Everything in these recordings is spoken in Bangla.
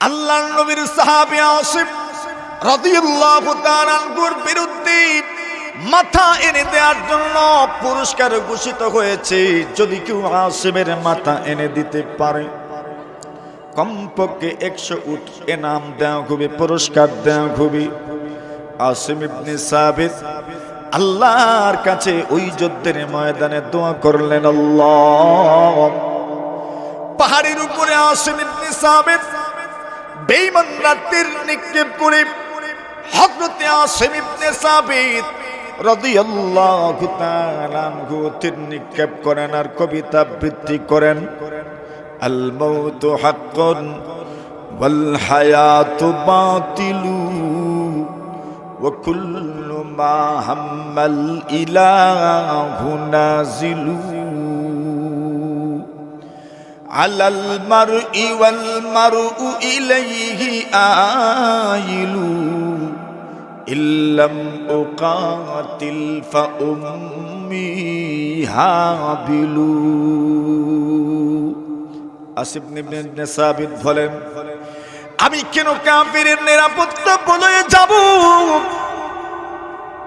আল্লাহর নবীর সাহাবী আসিফ রাদিয়াল্লাহু তাআলা আনহুর বিরুদ্ধে মাথা এনে দেওয়ার জন্য পুরস্কার ঘোষিত হয়েছে। যদি কেউ আসিফের মাথা এনে দিতে পারে, কমপক্ষে 100 উট এনাম দেওয়া হবে, পুরস্কার দেওয়া হবে। আসিম ইবনে সাবিত আল্লাহর কাছে ওই যুদ্ধের ময়দানে দোয়া করলেন, আল্লাহ, পাহাড়ের উপরে আসিম ইবনে সাবিত বেঈমানরা তীর নিক্ষেপ করে হযরত আসিম ইবনে সাবিত রাদিয়াল্লাহু তাআলা আনহু তীর নিক্ষেপ করেন আর কবিতা আবৃত্তি করেন, আল মাউতু হাক্কুন ওয়াল হায়াতু বাতিলু ওয়া কুল্লু মা হাম্মাল ইলাহু নাজিলু আলাল মারই ওয়াল মারউ ইলাইহি আইলু ইল্লাম উকাতিল ফা উম্মি হাবিলু। আসিফ ইবনে সাবিত বলেন, আমি কেন কাফিরের নিরাপত্তা বলে যাব?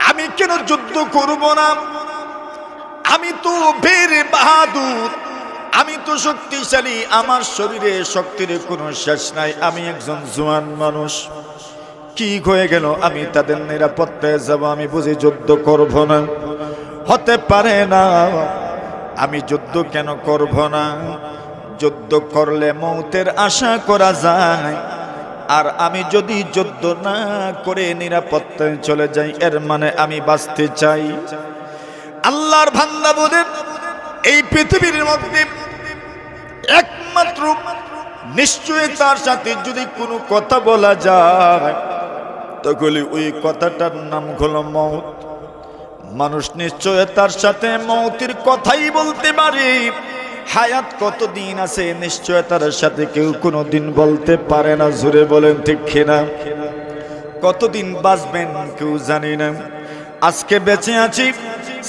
আমি কেন যুদ্ধ করব না? আমি তো বীর বাহাদুর, আমি তো শক্তিশালী, আমার শরীরে শক্তির কোনো শেষ নাই, আমি একজন জওয়ান মানুষ। কি হয়ে গেল আমি তাদের নিরাপত্তায় যাব? আমি বুঝি যুদ্ধ করব না? হতে পারে না। আমি যুদ্ধ কেন করব না? যুদ্ধ করলে মৌতের আশা করা যায়, আর আমি যদি যুদ্ধ না করে নিরাপত্তায় চলে যাই, এর মানে আমি বাঁচতে চাই। আল্লাহর বান্দা বলেন, এই পৃথিবীর মধ্যে একমাত্র নিশ্চয়তার সাথে যদি কোনো কথা বলা যায়, তাহলে ওই কথাটার নাম হলো মওত। মানুষ নিশ্চয়তার সাথে মওতের কথাই বলতে পারে। হায়াত কতদিন আছে নিশ্চয়তার সাথে কেউ কোনোদিন বলতে পারে না। জোরে বলেন ঠিক কিনা? কতদিন বাঁচবেন কেউ জানি না। আজকে বেঁচে আছি,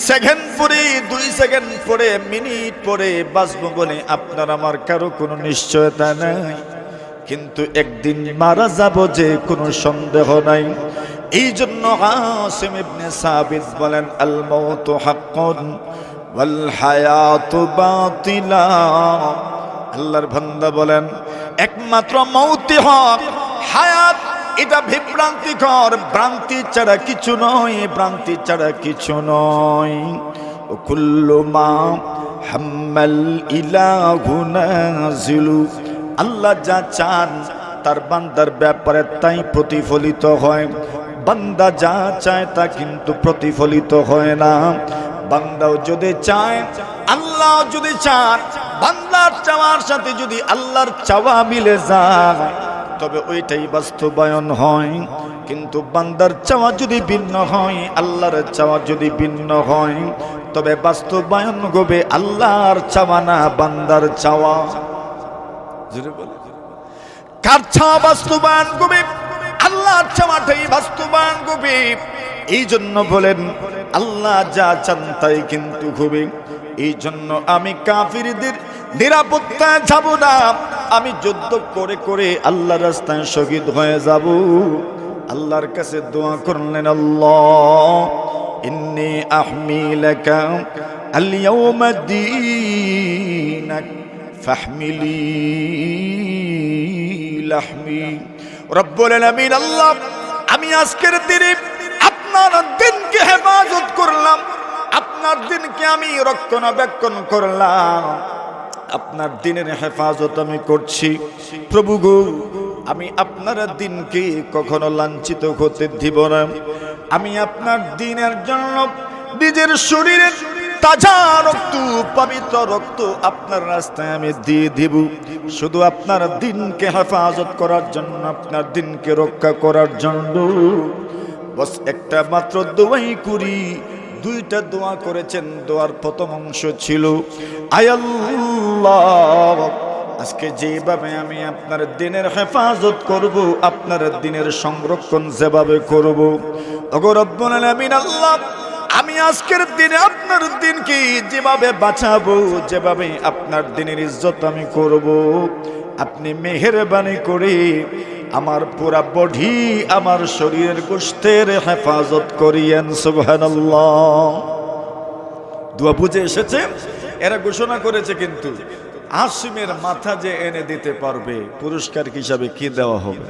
সেকেন্ড পরে, 2 সেকেন্ড পরে, মিনিট পরে বাঁচবো বলে আপনার আমার কারো কোনো নিশ্চয়তা নাই। কিন্তু একদিন মারা যাব যে কোনো সন্দেহ নাই। এই জন্য আসিম ইবনে সাবিত বলেন, আল মাউতু হাক্কুন ওয়াল হায়াতু বাতিলা। আল্লাহর বান্দা বলেন, একমাত্র মওতই হক, হায়াত এটা বিভ্রান্তিকর, ভ্রান্তি ছাড়া কিছু নয়, ভ্রান্তি ছাড়া কিছু নয়। ও কুল্লু মা হাম্মাল ইলাহু নাজিলু। আল্লাহ যা চান তার বান্দার ব্যাপারে তাই প্রতিফলিত হয়। বান্দা যা চায় তা কিন্তু প্রতিফলিত হয় না। বান্দাও যদি চায়, আল্লাহ যদি চান, বান্দার চাওয়ার সাথে যদি আল্লাহর চাওয়া মিলে যায়, তবে ওইটাই বাস্তবায়ন হয়। কিন্তু বান্দার চাওয়া যদি ভিন্ন হয়, আল্লাহর চাওয়া যদি ভিন্ন হয়, তবে বাস্তবায়ন হবে আল্লাহর চাওয়া না বান্দার চাওয়া। কার চাওয়া বাস্তবায়ন হবে? আল্লাহর চাওয়াটাই বাস্তবায়ন হবে। এই জন্য বলেন, আল্লাহ যা চান তাই কিন্তু হবে। এই জন্য আমি কাফিরদের নিরাপত্তায় যাব না, আমি যুদ্ধ করে করে আল্লাহর রাস্তায় শহীদ হয়ে যাব। আল্লাহর কাছে দোয়া করলেন, আল্লাহ ইন্নী আহমি লাকা আল ইয়াওমা দীনাক ফাহমিলি লাহমি। রব্বুল আলামিন, আল্লাহ আমি আজকের দিনে আপনার দিনকে হেফাজত করলাম, আপনার দিনকে আমি রক্ষণাবেক্ষণ করলাম, আপনার দিনের হেফাজত আমি করছি। প্রভু গো, আমি আপনার দিনকে কখনো লাঞ্ছিত হতে দিব না। আমি আপনার দিনের জন্য নিজের শরীরের তাজা রক্ত, পবিত্র রক্ত আপনার রাস্তায় আমি দিয়ে দিব, শুধু আপনার দিনকে হেফাজত করার জন্য, আপনার দিনকে রক্ষা করার জন্য। বস একটা মাত্র দোয়াই করি। 2টা দোয়া করেছেন। দোয়ার প্রথম অংশ ছিল, আয় আল্লাহ, আজকে যেভাবে আমি আপনার দিনের হেফাজত করব, আপনার দিনের সংরক্ষণ যেভাবে করব, ওগো রব্বুল আলামিন, আল্লাহ আমি আজকের দিনে আপনার দিনকে যেভাবে বাঁচাবো, যেভাবে আপনার দিনের ইজ্জত আমি করব, আপনি মেহেরবানি করে আমার পুরা বডি, আমার শরীরের গোশতের হেফাজত করিয়েন। সুবহানাল্লাহ। দোয়া বুঝে এসেছে, এরা ঘোষণা করেছে, কিন্তু আসিমের মাথা যে এনে দিতে পারবে পুরস্কার হিসাবে কি দেওয়া হবে?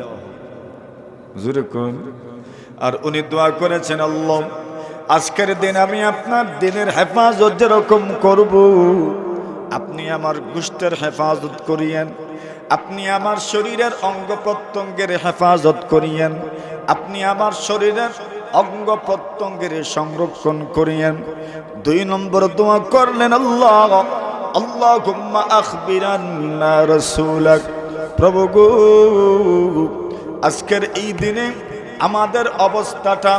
জোরে কোন। আর উনি দোয়া করেছেন, আল্লাহ আজকের দিন আমি আপনার দিনের হেফাজত যেরকম করব, আপনি আমার গোশতের হেফাজত করিয়েন, আপনি আমার শরীরের অঙ্গ প্রত্যঙ্গের হেফাজত করিয়েন, আপনি আমার শরীরের অঙ্গ প্রত্যঙ্গের সংরক্ষণ করিয়েন। 2 নম্বর দোয়া করলেন, আল্লাহ আল্লাহুম্মা আখবিরান্না রাসূলাক। প্রভু গো, আজকের এই দিনে আমাদের অবস্থাটা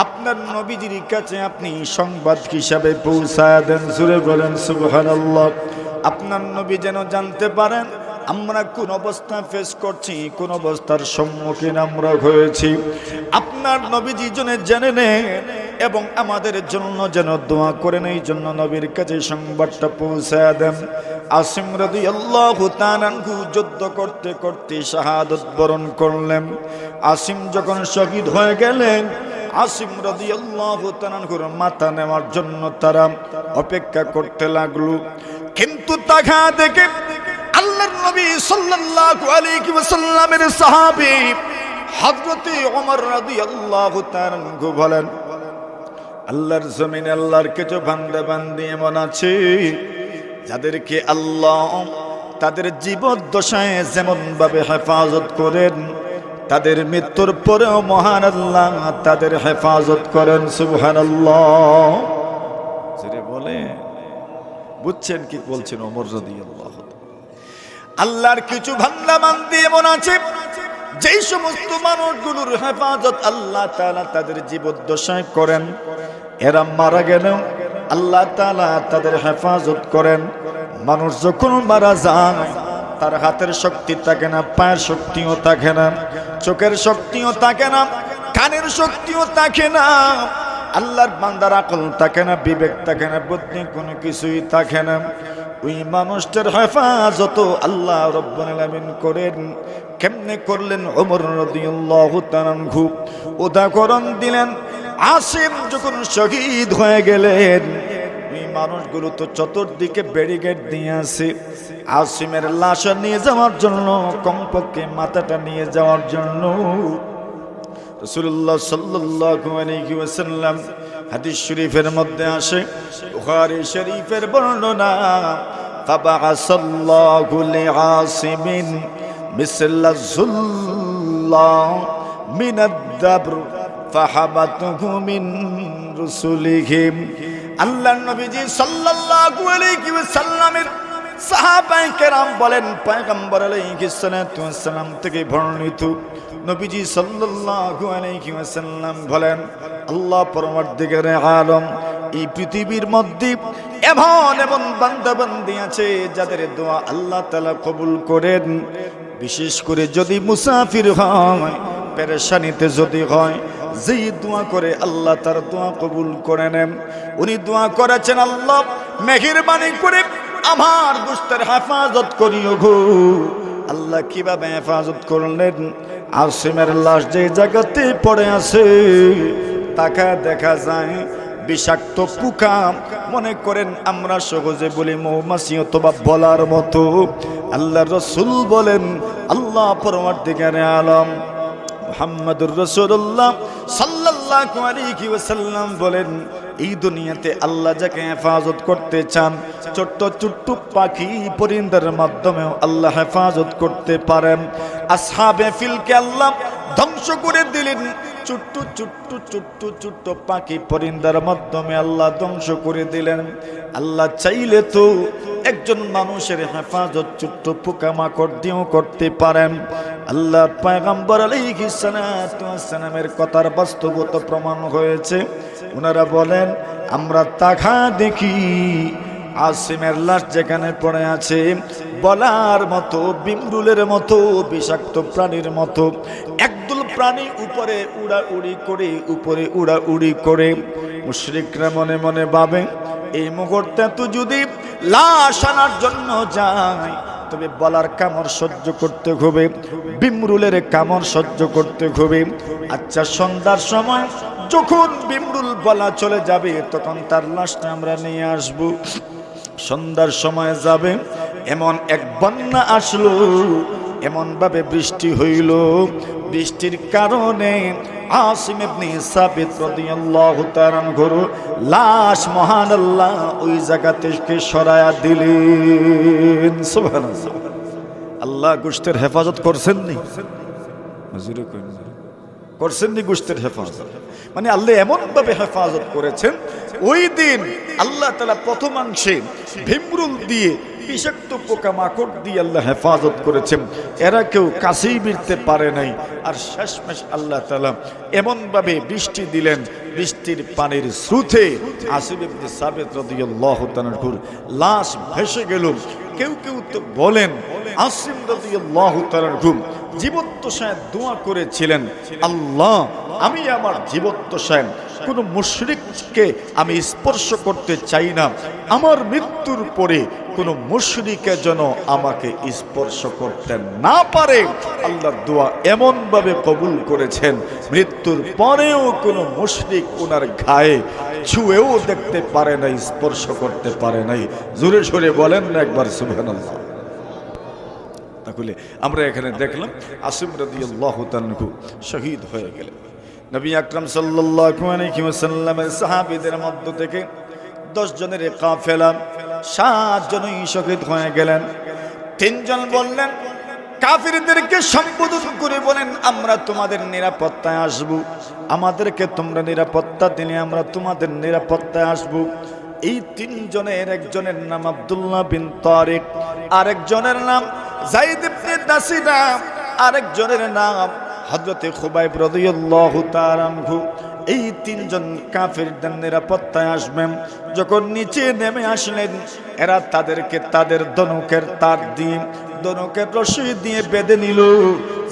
আপনার নবীজির কাছে আপনি সংবাদ হিসাবে পৌঁছায় দেন। জোরে বলেন সুবহানাল্লাহ। আপনার নবী যেন জানতে পারেন আমরা কোন অবস্থা ফেস করছি, কোন অবস্থার সম্মুখীন আমরা হয়েছি। আপনার নবীজি যেন জেনে নেন এবং আমাদের জন্য যেন দোয়া করেন, এই জন্য নবীর কাছে সংবাদটা পৌঁছায় দেন। আসিম রাদিয়াল্লাহু তাআলা আনহু যুদ্ধ করতে করতে শাহাদাত বরণ করলেন। আসিম যখন শহীদ হয়ে গেলেন, আসিম রাদিয়াল্লাহু তাআলা আনহুর মাথা নেওয়ার জন্য তারা অপেক্ষা করতে লাগলো। কিন্তু তাকা দেখে আল্লাহর নবী সাল্লাল্লাহু আলাইহি ওয়াসাল্লামের সাহাবী হযরত ওমর রাদিয়াল্লাহু তাআলা আনহু বলেন, আল্লাহর জমিনে আল্লাহর কিছু বান্দা বান্দি এমন আছে যাদেরকে আল্লাহ তাদের জীবদ্দশায় যেমন ভাবে হেফাজত করেন, তাদের মৃত্যুর পরেও মহান আল্লাহ তাদের হেফাজত করেন। সুবহানাল্লাহ। যেটা বলে বুঝছেন কি বলছেন? ওমর রাদিয়াল্লাহু আল্লাহর কিছু বান্দা বান্দি এমন আছে যেই সমস্ত মানুষগুলোর হেফাজত আল্লাহ তাআলা তাদের জীবদ্দশায় করেন, এরা মারা গেলেও আল্লাহ তাআলা তাদের হেফাজত করেন। মানুষ যখন মারা যায় তার হাতের শক্তি থাকে না, পায়ের শক্তিও থাকে না, চোখের শক্তিও থাকে না, কানের শক্তিও থাকে না, আল্লাহর বান্দার আকল থাকে না, বিবেক থাকে না, বুদ্ধি কোনো কিছুই থাকে না। ওই মানুষটার হেফাজত আল্লাহ রাব্বুল আলামিন করেন। কেমনে করলেন? ওমর রাদিয়াল্লাহু তাআলা আনহু উদাহরণ দিলেন। আসিম যখন শহীদ হয়ে গেলেন, ওই মানুষগুলো তো চতুর্দিকে ব্যারিকেড দিয়ে আছে, আসিমের লাশ নিয়ে যাওয়ার জন্য, কমপক্ষে মাথাটা নিয়ে যাওয়ার জন্য রাসূলুল্লাহ সাল্লাল্লাহু আলাইহি ওয়াসাল্লাম হাদিস শরীফের মধ্যে আসে, বুখারী শরীফের বর্ণনা, ফাবাআসাল্লাহু লিআসিমিন মিসলা যুল্লাহ মিনাদ-দাবর ফাহাবাতুহু মিন রুসুলিহিম। আল্লাহর নবীজি সাল্লাল্লাহু আলাইহি ওয়াসাল্লামের সাহাবায়ে কেরাম বলেন, পয়গম্বর আলাইহিস সালাতু ওয়াস সালাম থেকে বর্ণিত, নবীজি সাল্লাল্লাহু আলাইহি ওয়াসাল্লাম বলেন, আল্লাহ পরমার্থিকারে আলম এই পৃথিবীর মধ্যে এমন এমন বান্দা বান্দি আছে যাদের দোয়া আল্লাহ তাআলা কবুল করেন। বিশেষ করে যদি মুসাফির হয়, পেরেশানিতে যদি হয়, যেই দোয়া করে আল্লাহ তার দোয়া কবুল করে নেন। উনি দোয়া করেছেন, আল্লাহ মেহেরবানি করে আমার গোশতের হেফাজত করিও গো। আল্লাহ কিভাবে হেফাজত করলেন? আসিমের লাশ যে জায়গাতে পড়ে আছে তাকে দেখা যায় বিষাক্ত পোকা, মনে করেন আমরা সহজে বলি মৌমাছি অথবা বলার মতো। আল্লাহ রাসূল বলেন, আল্লাহ পরমার্থিকারে আলম মুহাম্মদুর রাসূলুল্লাহ সাল্লাল্লাহু আলাইহি ওয়াসাল্লাম বলেন, এই দুনিয়াতে আল্লাহ যাকে হেফাজত করতে চান, ছোট্ট ছোট্ট পাখি পরিন্দার মাধ্যমেও আল্লাহ হেফাজত করতে পারেন। আসহাবে ফিলকে আল্লাহ ধ্বংস করে দিলেন, ছোট্ট ছোট্ট ছোট্ট ছোট্ট পাখি পরিন্দার মাধ্যমে আল্লাহ ধ্বংস করে দিলেন। আল্লাহ চাইলে তো একজন মানুষের হেফাজত ছোট্ট পোকামাকড় দিয়েও করতে পারেন। আল্লাহ পয়গম্বর আলাইহিস সালাতু ওয়াস সালামের কথার বাস্তবতা প্রমাণ হয়েছে। ওনারা বলেন, আমরা তাকা দেখি আসিমের লাশ যেখানে পড়ে আছে, বলার মতো, বিমরুলের মতো, বিষাক্ত প্রাণীর মতো একদল প্রাণী উপরে উড়াউড়ি করে, উপরে উড়াউড়ি করে। মুশরিকরা মনে মনে ভাবে, এই মুহূর্তে তো যদি লাশ আনার জন্য যায়, তবে বলার কামড় সহ্য করতে হবে, বিমরুলের কামড় সহ্য করতে হবে। আচ্ছা, সন্ধ্যার সময় যখন বিমরুল বলা চলে যাবে তখন তার লাশটা আমরা নিয়ে আসব। সন্ধ্যার সময় যাবে, এমন এক বন্যা আসলো, এমন ভাবে বৃষ্টি হইল, বৃষ্টির কারণে আসিম ইবনে সাবিত রাদিয়াল্লাহু তাআলা আনহুর লাশ মহান আল্লাহ ওই জায়গা থেকে সরায়া দিলেন। সুবহানাল্লাহ। আল্লাহ গোশতের হেফাজত করছেন নি? করছেন নি গোশতের হেফাজত? মানে আল্লাহ এমন ভাবে হেফাজত করেছেন, ওই দিন আল্লাহ তাআলা প্রথমাংশে ভিমরুল দিয়ে, বিষাক্ত পোকামাকড় দিয়ে আল্লাহ হেফাজত করেছেন, এরা কেউ কাছেই বিরতে পারে নাই। আর শেষমেশ আল্লাহ তাআলা এমন ভাবে বৃষ্টি দিলেন, বৃষ্টির পানির স্রোতে আসিম ইবনে সাবিত রাদিয়াল্লাহু তাআলা আনহুর লাশ ভেসে গেল। কেউ কেউ তো বলেন আসিম রাদিয়াল্লাহু তাআলা আনহু জীবদ্দশায় দোয়া করেছিলেন, আল্লাহ আমি আমার জীবদ্দশায় কোনো মুশরিককে আমি স্পর্শ করতে চাই না, আমার মৃত্যুর পরে কোনো মুশরিকে যেন আমাকে স্পর্শ করতে না পারে। আল্লাহর দোয়া এমন ভাবে কবুল করেছেন, মৃত্যুর পরেও কোনো মুশরিক ওনার গায়ে ছুঁয়েও দেখতে পারে নাই, স্পর্শ করতে পারে নাই। জোরে সোরে বলেন না একবার সুবহানাল্লাহ। তাহলে আমরা এখানে দেখলাম আসিম রাদিয়াল্লাহু তাআলা আনহু শহীদ হয়ে গেলেন। নবী আকরাম সাল্লাল্লাহু আলাইহি ওয়াসাল্লামের সাহাবীদের মধ্য থেকে 10 জনের কাফেলা 7 জনই শহীদ হয়ে গেলেন। 3 জন বললেন, কাফিরদেরকে সম্বোধন করে বলেন, আমরা তোমাদের নিরাপত্তায় আসব, আমাদেরকে তোমরা নিরাপত্তা দিলে আমরা তোমাদের নিরাপত্তায় আসব। এই 3 জনের একজনের নাম আব্দুল্লাহ বিন তারিক, আরেকজনের নাম যায়েদ ইবনে দাসিনা, আরেকজনের নাম হযরতে খুবাইব রাদিয়াল্লাহু তাআলা আনহু। এই 3 জন কাফিরদের নিরাপত্তায় আসবেন। যখন নিচে নেমে আসলেন, এরা তাদেরকে তাদের ধনুকের তার দিয়ে, ধনুকের রশি দিয়ে বেঁধে নিল।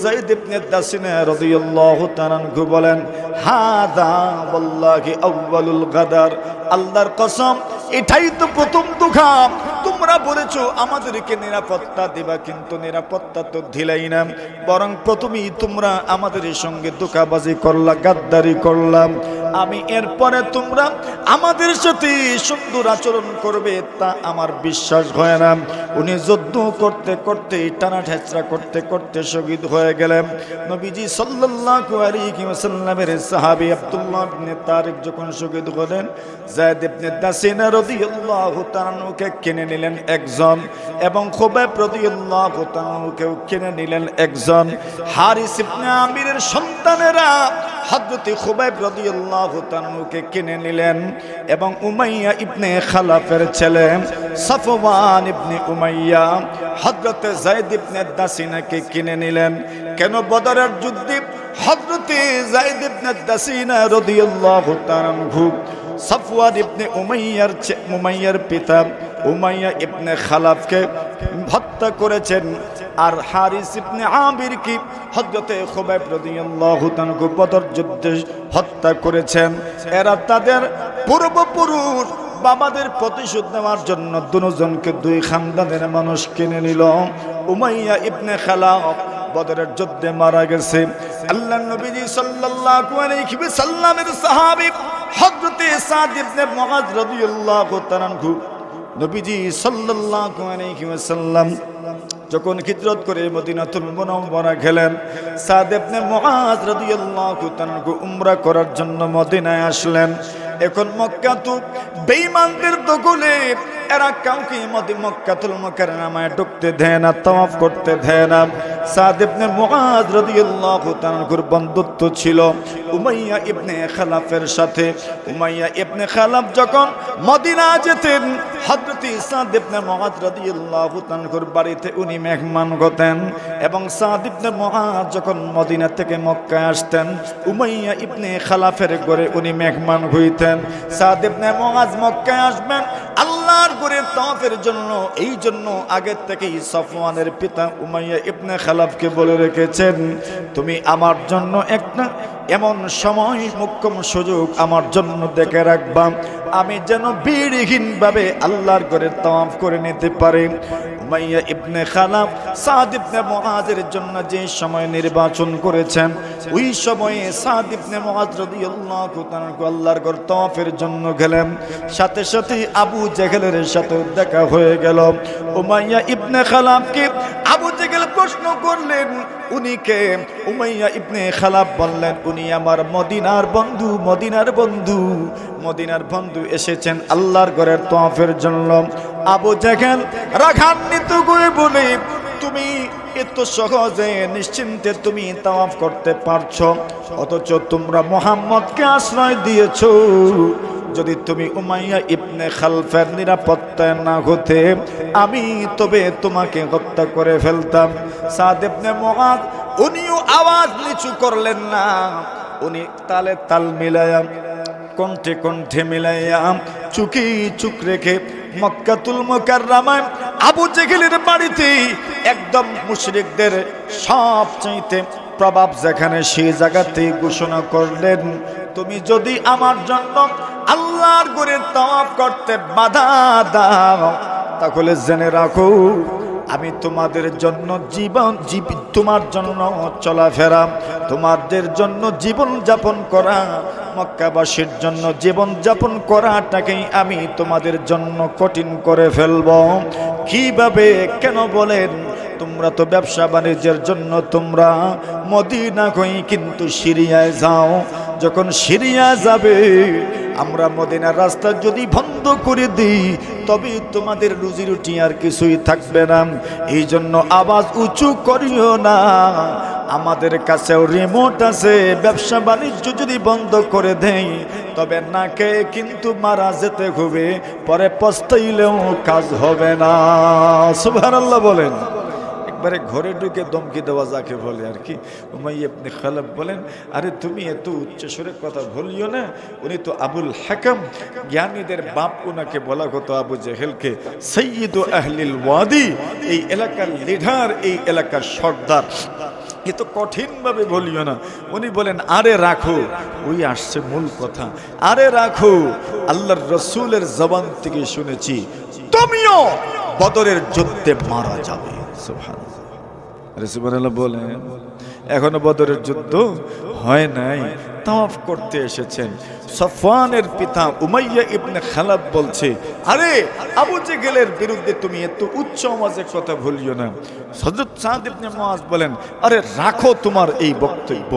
যায়েদ ইবনে দাসিনা রাদিয়াল্লাহু তাআলা আনহু বলেন, হাদা ওয়াল্লাহি আউয়ালুল গাদার, আল্লাহর কসম এটাই তো প্রথম ধোঁকা। তোমরা বলেছো আমাদেরকে নিরাপত্তা দিবা, কিন্তু নিরাপত্তা তো দিলাই না, বরং প্রথমেই তোমরা আমাদের সঙ্গে ধোঁকাবাজি করলা, গাদ্দারি করলাম। আমি এরপরে তোমরা আমাদের সাথে সুন্দর আচরণ করবে তা আমার বিশ্বাস হয় না। উনি যুদ্ধ করতে করতে, টানা ঠেচড়া করতে করতে শহীদ হয়ে গেলেন। নবীজি সাল্লাল্লাহু আলাইহি ওয়াসাল্লামের সাহাবী আব্দুল্লাহ ইবনে তারিক যখন শহীদ হলেন, যায়েদ ইবনে দাসিনা রাদিয়াল্লাহু তাআলা আনহুকে কিনে নিলেন একজন, এবং খুবাইব রাদিয়াল্লাহু তাআলা আনহুকে কিনে নিলেন একজন। হারিস ইবনে আমিরের সন্তানেরা হযরত খুবাইব রাদিয়াল্লাহু তাআলা আনহুকে কিনে নিলেন, এবং উমাইয়া ইবনে খালাফের ছেলে সাফওয়ান ইবনে উমাইয়া হযরত যায়েদ ইবনে দাসিনাকে কিনে নিলেন। কেন? বদরের যুদ্ধে হযরত যায়েদ ইবনে দাসিনা রাদিয়াল্লাহু তাআলা আনহু সাফওয়ান ইবনে উমাইয়ার পিতা উমাইয়া ইবনে খালাফকে হত্যা করেছেন, আর হারিস ইবনে আমির কি হযরতে খুবাইব রাদিয়াল্লাহু তাআলা বদর যুদ্ধে হত্যা করেছেন। এরা তাদের পূর্বপুরুষ বাবাদের প্রতিশোধ নেওয়ার জন্য দুজনকে 2 খানদানের মানুষ কিনে নিল। উমাইয়া ইবনে খালাফ বদরের যুদ্ধে মারা গেছে। আল্লাহর নবীজি সাল্লাল্লাহু আলাইহি ওয়াসাল্লামের সাহাবী হযরতে সাদ ইবনে মুআয রাদিয়াল্লাহু তাআলা আনহু, নবীজি সাল্লাল্লাহু আলাইহি ওয়াসাল্লাম যখন হিজরত করে মদিনাতুল মুনাওয়ারা গেলেন, সাদ ইবনে মুআয রাদিয়াল্লাহু তাআলা আনহু উমরা করার জন্য মদিনায় আসলেন। এখন মক্কা তো বেঈমানদের দখলে, এরা কাউকে মক্কাতুল মুকাররমায় ঢুকতে দেয় না, তাওয়াফ করতে দেয় না। সাদ ইবনে মুআয রাদিয়াল্লাহু তাআলা আনহুর বন্ধুত্ব ছিল উমাইয়া ইবনে খালাফের সাথে। উমাইয়া ইবনে খালাফ যখন মদিনা যেতেন, হযরত সাদ ইবনে মুআয রাদিয়াল্লাহু তাআলা আনহুর বাড়িতে উনি মেহমান হতেন, এবং সাদ ইবনে মুআয যখন মদিনা থেকে মক্কায় আসতেন, উমাইয়া ইবনে খালাফের ঘরে উনি মেহমান হইতেন। সাদ ইবনে মুআয মক্কায় আসবেন আল্লাহর ঘরের তাওয়াফের জন্য, এই জন্য আগে থেকেই সাফওয়ানের পিতা উমাইয়া ইবনে খালাফকে বলে রেখেছেন, তুমি আমার জন্য একটা এমন সময় মোক্ষম সুযোগ আমার জন্য দেখে রাখবা, আমি যেন বিড়িহীন ভাবে আল্লাহর ঘরে তাওয়াফ করে নিতে পারি। উমাইয়া ইবনে খালাব সাদ ইবনে মুআজের জন্য যে সময় নির্বাচন করেছেন, ওই সময়ে সাদ ইবনে মুআজ রাদিয়াল্লাহু তাআলা আল্লাহর ঘর তওয়াফের জন্য গেলেন। সাথে সাথে আবু জেহেলের সাথে দেখা হয়ে গেল। উমাইয়া ইবনে খালাবকে আবু জেহেল প্রশ্ন করলেন, উনি কে? উমাইয়া ইবনে খালাব বললেন, উনি আমার মদিনার বন্ধু, মদিনার বন্ধু, মদিনার বন্ধু এসেছেন আল্লাহর ঘরের তওয়াফের জন্য। আবু জেহেল রাগান্বিত হয়ে বলে, তুমি এত সহজে নিশ্চিন্তে তুমি তাওয়াফ করতে পারছো, অথচ তোমরা মুহাম্মদকে আশ্রয় দিয়েছো। যদি তুমি উমাইয়া ইবনে খালফের নিরাপত্তায় না হতে, আমি তবে তোমাকে হত্যা করে ফেলতাম। সাদ ইবনে মুআজ উনিও আওয়াজ নিচু করলেন না, উনি তালে তাল মিলায়া, কণ্ঠে কণ্ঠে মিলাইয়া, চুকি চুক রেখে মক্কাতুল মুকাররমায় আবু জেহেলের বাড়িতে একদম মুশরিকদের সবচাইতে প্রভাব যেখানে সেই জায়গাতেই ঘোষণা করলেন, তুমি যদি আমার জন্য আল্লাহর ঘরে তাওয়াফ করতে বাধা দাও, তাহলে জেনে রাখো আমি তোমাদের জন্য তোমার জন্য চলাফেরা, তোমাদের জন্য জীবন যাপন করা, মক্কাবাসীর জন্য জীবন যাপন করাটাকেই আমি তোমাদের জন্য কঠিন করে ফেলব। কিভাবে? কেন বলেন? তোমরা তো ব্যবসা বাণিজ্যের জন্য তোমরা মদিনা হই কিন্তু সিরিয়ায় যাও, যখন সিরিয়া যাবে আমরা মদিনার রাস্তা যদি বন্ধ করে দিই, তবে তোমাদের রুজি রুটি আর কিছুই থাকবে না। এই জন্য আওয়াজ উঁচু করিও না, আমাদের কাছেও রিমোট আছে, ব্যবসা বাণিজ্য যদি বন্ধ করে দেই তবে নাকে কিন্তু মারা যেতে হবে, পরে পস্তাইলেও কাজ হবে না। সুবহানাল্লাহ বলেন। একবারে ঘরে ঢুকে দমকি দেওয়া যাকে বলে আর কি। উমাইয়া ইবনে খালাব বলেন, আরে তুমি এত উচ্চস্বরে কথা বলিও না, উনি তো আবুল হাকাম, জ্ঞানীদের বাপ, ওনাকে বলা হতো আবু জেহেলকে সৈয়দ আহলিল ওয়াদি, এই এলাকার লিডার, এই এলাকার সর্দার, এ তো কঠিনভাবে বলিও না। উনি বলেন, আরে রাখো, ওই আসছে মূল কথা, আরে রাখো, আল্লাহর রসুলের জবান থেকে শুনেছি তুমিও বদরের যুদ্ধে মারা যাবে। সুবহানাল্লাহ বলেন। এখনো বদরের যুদ্ধ হয় নাই, তাওয়াফ করতে এসেছেন। সফওয়ানের পিতা উমাইয়া ইবনে খালাব বলছে, আরে আবু জেহেলের বিরুদ্ধে তুমি এত উচ্চ আওয়াজে কথা বলিও না। হযরত সাদ ইবনে মুআজ বলেন, আরে রাখো তোমার এই বক্তব্য,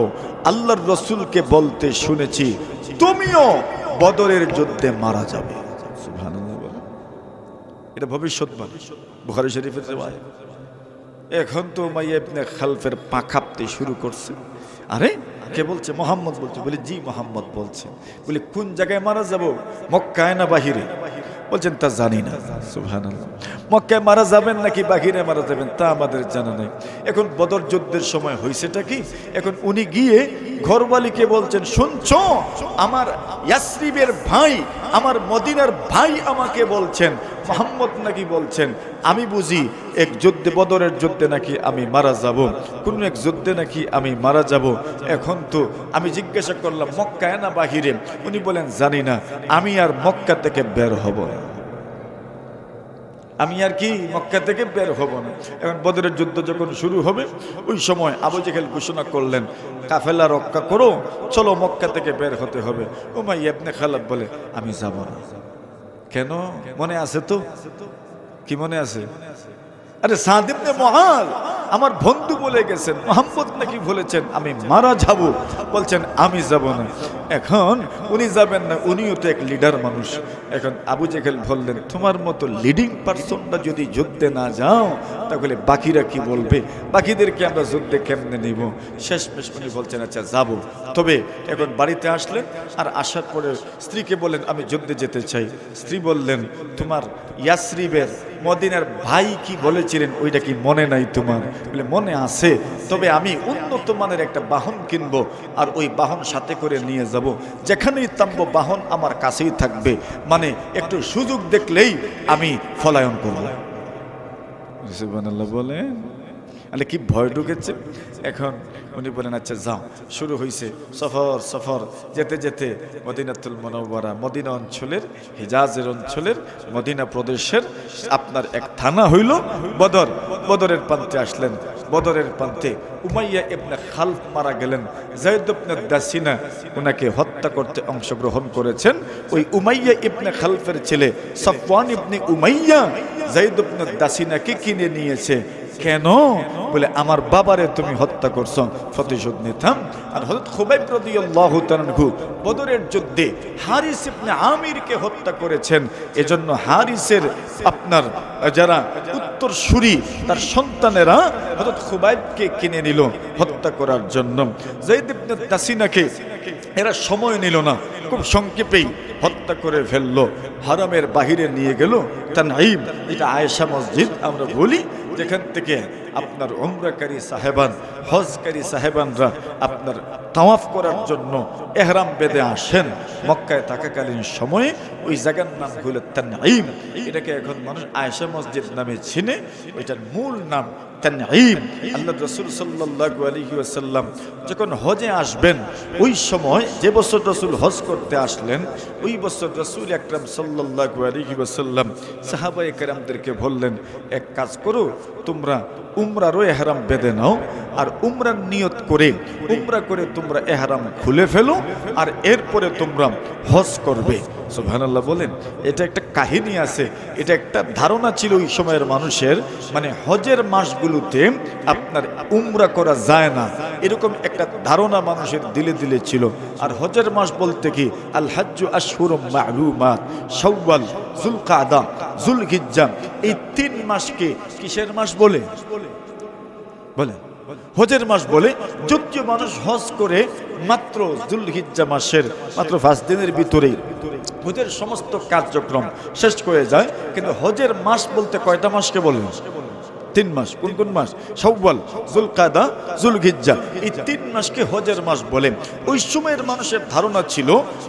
আল্লাহর রাসূলকে বলতে শুনেছি তুমিও বদরের যুদ্ধে মারা যাবে। সুবহানাল্লাহ বলেন। এটা ভবিষ্যৎবাণী, বুখারী শরীফের রিওয়ায়াত। এখন তো উমাইয়া ইবনে খালফের পা কাঁপতে শুরু করছে। আরে কে বলছে? মোহাম্মদ বলছে। বলে জি মোহাম্মদ বলছে। বলে কোন জায়গায় মারা যাব? মক্কায় না বাহিরে? বলছেন তা জানি না। সুবহানাল্লাহ। মক্কায় মারা যাবেন নাকি বাহিরে মারা যাবেন তা আমাদের জানা নেই। এখন বদর যুদ্ধের সময় হয়েছেটা কি, এখন উনি গিয়ে ঘরওয়ালিকে বলছেন, শুনছো আমার ইয়াসরিবের ভাই, আমার মদিনার ভাই আমাকে বলছেন, মোহাম্মদ নাকি বলছেন আমি বুঝি এক যুদ্ধে, বদরের যুদ্ধে নাকি আমি মারা যাব, কোন এক যুদ্ধে নাকি আমি মারা যাব। এখন তো আমি জিজ্ঞাসা করলাম মক্কায় না বাহিরে? উনি বলেন জানি না, আমি আর মক্কা থেকে বের হব না, আমি আর কি মক্কা থেকে বের হব না। এখন বদরের যুদ্ধ যখন শুরু হবে, ওই সময় আবু জেহেল ঘোষণা করলেন, কাফেলা রক্ষা করো, চলো মক্কা থেকে বের হতে হবে। উমাইয়া ইবনে খালাব বলে, আমি যাব না। কেন? মনে আছে তো? কি মনে আছে? আরে সাদ ইবনে মুআজ আমার বন্ধু বলে গেছেন, মোহাম্মদ নাকি বলেছেন আমি মারা যাব, বলছেন আমি যাব না। এখন উনি যাবেন না, উনিও তো এক লিডার মানুষ। এখন আবু জেহেল বললেন, তোমার মতো লিডিং পারসনটা যদি যুদ্ধে না যাও তাহলে বাকিরা কি বলবে, বাকিদেরকে আমরা যুদ্ধে কেমনে নিব? শেষমেশ উনি বলছেন আচ্ছা যাব। তবে এখন বাড়িতে আসলেন, আর আসার পরে স্ত্রীকে বললেন আমি যুদ্ধে যেতে চাই। স্ত্রী বললেন, তোমার ইয়াসরিবের মদিনার ভাই কি বলেছিলেন ওইটা কি মনে নাই তোমার? বলে মনে আছে, তবে আমি উন্নত মানের একটা বাহন কিনবো, আর ওই বাহন সাথে করে নিয়ে যাব, যেখানেই থামবো বাহন আমার কাছেই থাকবে, মানে একটু সুযোগ দেখলেই আমি পলায়ন করব। সুবহানাল্লাহ বলেন। আরে কি ভয় ঢুকেছে। এখন উনি বলেন আচ্ছা যাও, শুরু হয়েছে সফর। সফর যেতে যেতে মদিনাতুল মুনাওয়ারা, মদিনা অঞ্চলের, হিজাজের অঞ্চলের, মদিনা প্রদেশের আপনার এক থানা হইল বদর। বদরের প্রান্তে আসলেন। বদরের প্রান্তে উমাইয়া ইবনে খালফ মারা গেলেন। যায়েদ ইবনে দাসিনা ওনাকে হত্যা করতে অংশগ্রহণ করেছেন। ওই উমাইয়া ইবনে খালফের ছেলে সাফওয়ান ইবনে উমাইয়া যায়েদ ইবনে দাসিনাকে কিনে নিয়েছে। কেন? বলে আমার বাবারে তুমি হত্যা করছো, প্রতিশোধ নিতাম। আর হযরত খুবাইব রাদিয়াল্লাহু তাআলা আনহু বদরের যুদ্ধে হারিস ইবনে আমিরকে হত্যা করেছেন। এজন্য হারিসের আপনার যারা উত্তরসূরি তার সন্তানেরা হযরত খুবাইবকে কিনে নিল হত্যা করার জন্য। যায়েদ ইবনে দাসিনাকে এরা সময় নিল না, খুব সংক্ষেপেই হত্যা করে ফেললো। হারামের বাহিরে নিয়ে গেল তানঈম, এটা আয়েশা মসজিদ আমরা বলি, যেখান থেকে আপনার উমরাকারী সাহেবান, হজকারী সাহেবানরা আপনার তাওয়াফ করার জন্য এহরাম বেঁধে আসেন। মক্কায় থাকাকালীন সময়ে ওই জায়গার নাম হলো তানঈম। এটাকে এখন মানুষ আয়েশা মসজিদ নামে চিনে। এটার মূল নাম তানঈম। আল্লাহ রাসূল সাল্লাল্লাহু আলাইহি ওয়াসাল্লাম যখন হজে আসবেন, ওই সময় যে বছর রাসূল হজ করতে আসলেন, ওই বছর রাসূল আকরাম সাল্লাল্লাহু আলাইহি ওয়াসাল্লাম সাহাবায়ে কেরামদেরকে বললেন, এক কাজ করো, তোমরা উমরারও এহরাম বেঁধে নাও, আর উমরার নিয়ত করে উমরা করে তোমরা এহরাম খুলে ফেলো, আর এরপরে তোমরা হজ করবে। সুবহানাল্লাহ বলেন। এটা একটা কাহিনী আছে, এটা একটা ধারণা ছিল ওই সময়ের মানুষের, মানে হজের মাসগুলোতে আপনার উমরা করা যায় না, এরকম একটা ধারণা মানুষের দিলে দিলে ছিল। আর হজের মাস বলতে কি, আল হাজ্জু আশহুরুম মা'লুমাত, শাওয়াল, যুলকাদা, যুলহিজ্জা, এই 3 মাসকে কিসের মাস বলে? বলেন, হজের মাস বলে। যদিও মানুষ হজ করে মাত্র যুলহিজ্জা মাসের মাত্র 5 দিনের ভিতরেই হজের সমস্ত কার্যক্রম শেষ করে যায়, কিন্তু হজের মাস বলতে কয়টা মাসকে বলে? 3 মাস। কোন কোন মাস? শাওয়াল, যুলকাদা, যুলহিজ্জা, এই 3 মাসকে হজের মাস বলে। ওই সময়ের মানুষের ধারণা ছিল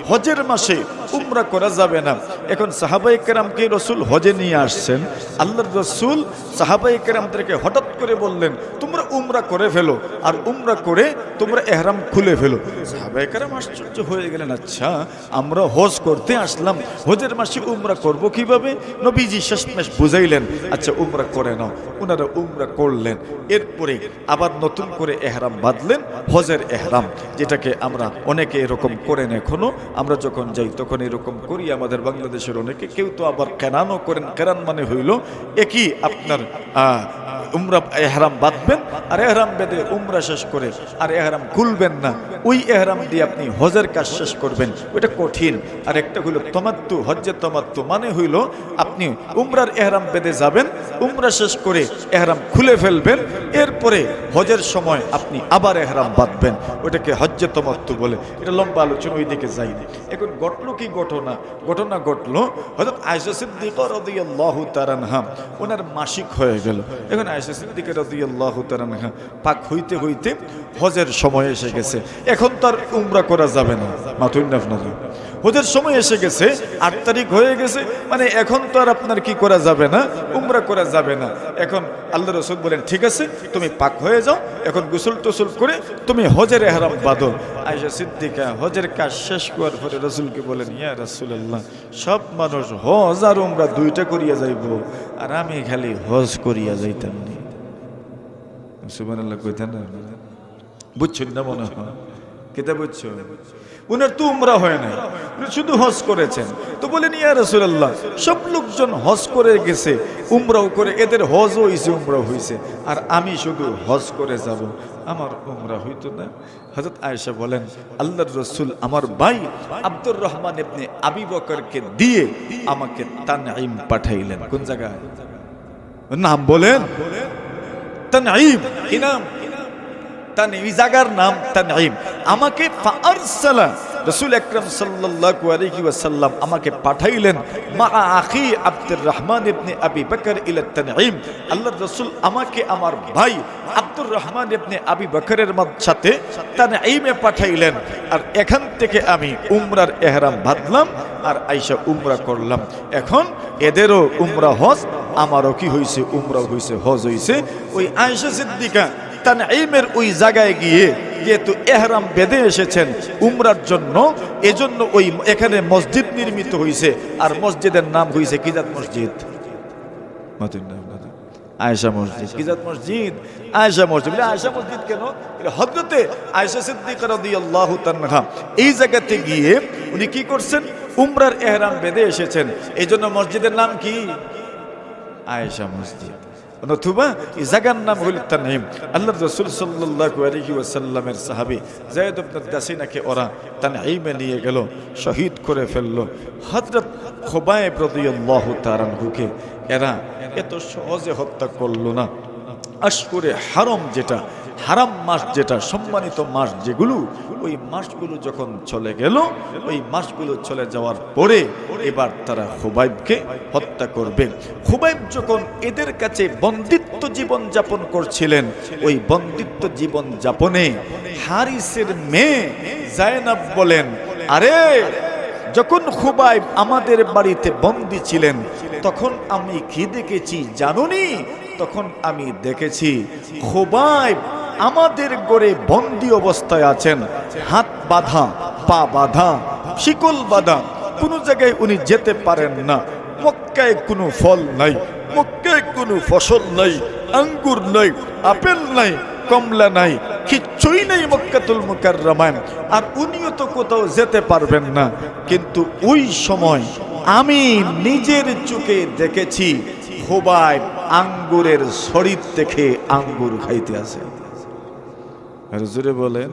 হজের মাসে উমরা করা যাবে না। এখন সাহাবায়ে কেরামকে রাসূল হজে নিয়ে আসছেন। আল্লাহর রাসূল সাহাবায়ে কেরামদেরকে হঠাৎ করে বললেন, তোমরা উমরা করে ফেলো, আর উমরা করে তোমরা ইহরাম খুলে ফেলো। সাহাবায়ে কেরাম আশ্চর্য হয়ে গেলেন, আচ্ছা আমরা হজ করতে আসলাম, হজের মাসে উমরা করব কিভাবে? নবীজি শেষমেশ বুঝাইলেন, আচ্ছা উমরা করে নাও। ওনারা উমরা করলেন, এরপরে আবার নতুন করে এহরাম বাঁধলেন, হজের এহরাম, যেটাকে আমরা অনেকে এরকম করেন। এখনো আমরা যখন যাই তখন এরকম করি। আমাদের বাংলাদেশের অনেকে, কেউ তো আবার কেরানও করেন। কেরান মানে হইল একই আপনার উমরা এহরাম বাঁধবেন, আর এহরাম বেঁধে উমরা শেষ করে আর এহরাম খুলবেন না, ওই এহরাম দিয়ে আপনি হজের কাজ শেষ করবেন, ওইটা কঠিন। আর একটা হইল তামাত্তু, হজ্জে তামাত্তু মানে হইল আপনি উমরার এহরাম বেঁধে যাবেন, উমরা শেষ করে এহরাম খুলে ফেলবেন, এরপরে হজের সময় আপনি আবার এহরাম বাঁধবেন, ওটাকে হজ্জে তামাত্তু বলে। এটা লম্বা আলোচনা, ওই দিকে যাইনি। এখন ঘটলো কি ঘটনা? ঘটনা ঘটলো হযরত আয়েশা সিদ্দিকা রাদিয়াল্লাহু তাআলা আনহা, ওনার মাসিক হয়ে গেল। এখন আয়েশা সিদ্দিকা রাদিয়াল্লাহু তাআলা আনহা পাক হইতে হইতে হজের সময় এসে গেছে। এখন তার উমরা করা যাবে না, মাথুন না আপনারা, হজের সময় এসে গেছে, 8 তারিখ হয়ে গেছে, মানে এখন তো আর আপনার কি করা যাবে না, উমরা করা যাবে না। এখন আল্লাহ রাসূল বলেন, ঠিক আছে তুমি পাক হয়ে যাও, এখন গোসল টোসল করে তুমি হজের ইহরাম বাঁধো। আয়েশা সিদ্দিকা হজের কাজ শেষ করার পরে রাসূলকে বলেন, ইয়া রাসূলুল্লাহ, সব মানুষ হজ আর উমরা দুইটা করিয়া যাইব, আর আমি খালি হজ করিয়া যাইতাম না। সুবহানাল্লাহ কইতেন না? বুঝছেন না মনে হয়? কেটা বুঝছো? উনার তো উমরা হয় না, উনি শুধু হজ করেছেন। তো বলেন, ইয়া রাসূলুল্লাহ, সব লোকজন হজ করে গেছে, উমরাও করে, এদের হজও হইছে উমরাও হইছে, আর আমি শুধু হজ করে যাব, আমার উমরা হইতো না। হযরত আয়েশা বলেন, আল্লাহর রাসূল আমার ভাই আব্দুর রহমান ইবনে আবি বকরকে দিয়ে আমাকে তানঈম পাঠাইলেন। কোন জায়গায়? নাম বলেন, তানঈম। কি নাম? তানঈম, জায়গার নাম তানঈম। আমাকে ফাআরসালা রাসূল আকরাম সাল্লাল্লাহু আলাইহি ওয়াসাল্লাম আমাকে পাঠাইলেন মা আখি আব্দুর রহমান ইবনে আবি বকর ইলা তানঈম। আল্লাহর রাসূল আমাকে আমার ভাই আব্দুর রহমান ইবনে আবি বকরের সাথে তানঈমে পাঠাইলেন, আর এখান থেকে আমি উমরার ইহরাম বাঁধলাম আর আয়েশা উমরা করলাম। এখন এদেরও উমরা হজ আমারও কি হয়েছে, উমরাও হয়েছে, হজ হয়েছে। ওই আয়েশা সিদ্দিকা তানঈমের ওই জায়গায় গিয়ে যেহেতু এহরাম বেঁধে এসেছেন উমরার জন্য, এজন্য ওই এখানে মসজিদ নির্মিত হয়েছে, আর মসজিদের নাম হয়েছে কি জাত মসজিদ? আয়েশা মসজিদ। কি জাত মসজিদ? আয়েশা মসজিদ। আয়েশা মসজিদ কেন? হযরতে আয়েশা সিদ্দিকা রাদিয়াল্লাহু তাআলা এই জায়গাতে গিয়ে উনি কি করছেন? উমরার এহরাম বেঁধে এসেছেন, এই জন্য মসজিদের নাম কি? আয়েশা মসজিদ। নতুবা এই জায়গার নাম হল তানঈম। আল্লাহর রাসূল সাল্লাল্লাহু আলাইহি ওয়াসাল্লামের সাহাবী যায়েদ ইবনে দাসিনাকে ওরা তানঈমে নিয়ে গেল, শহীদ করে ফেললো। হযরত খুবাইব রাদিয়াল্লাহু তাআলা আনহুকে এরা এত সহজে হত্যা করলো না। আশহুরে হারাম যেটা, হারাম মাস যেটা, সম্মানিত মাস যেগুলো, ওই মাসগুলো যখন চলে গেল, ওই মাসগুলো চলে যাওয়ার পরে এবার তারা খুবাইবকে হত্যা করবে। খুবাইব যখন এদের কাছে বন্দিত্ব জীবন যাপন করছিলেন, ওই বন্দিত্ব জীবন যাপনে হারিসের মেয়ে জায়নাব বলেন, আরে যখন খুবাইব আমাদের বাড়িতে বন্দী ছিলেন তখন আমি কি দেখেছি জানোনি? তখন আমি দেখেছি খুবাইব আমাদের ঘরে বন্দী অবস্থায় আছেন, হাত বাঁধা, পা বাঁধা, শিকল বাঁধা, কোনো জায়গায় উনি যেতে পারেন না। মক্কায় কোনো ফল নাই, মক্কায় কোনো ফসল নাই, আঙ্গুর নাই, আপেল নাই, কমলা নাই, কিচ্ছুই নাই মক্কাতুল মুকাররমায়, আর উনিও তো কোথাও যেতে পারবেন না। কিন্তু ওই সময় আমি নিজের চোখে দেখেছি খুবাইব আঙ্গুরের শরীর থেকে আঙ্গুর খাইতে আছে। জোরে বলেন,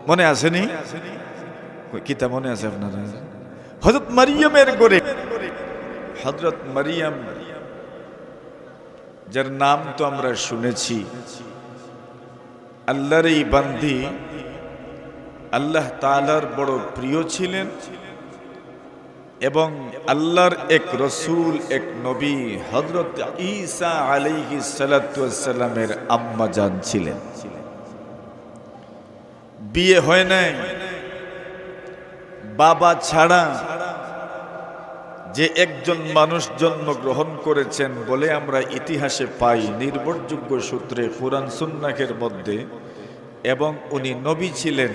মনে আসেনি? কিতা মনে আছে আপনারা? হযরত মারিয়ামের ঘরে, হযরত মারিয়াম যার নাম তো আমরা শুনেছি, আল্লাহর এই বান্দি, আল্লাহ তাআলার বড় প্রিয় ছিলেন এবং আল্লাহর এক রসুল, এক নবী হযরত ঈসা আলাইহিস সালাতু ওয়াস সালামের আম্মা জান ছিলেন। বিয়ে হয় নাই, বাবা ছাড়া যে একজন মানুষ জন্মগ্রহণ করেছেন বলে আমরা ইতিহাসে পাই নির্ভরযোগ্য সূত্রে কুরআন সুন্নাহের মধ্যে, এবং উনি নবী ছিলেন।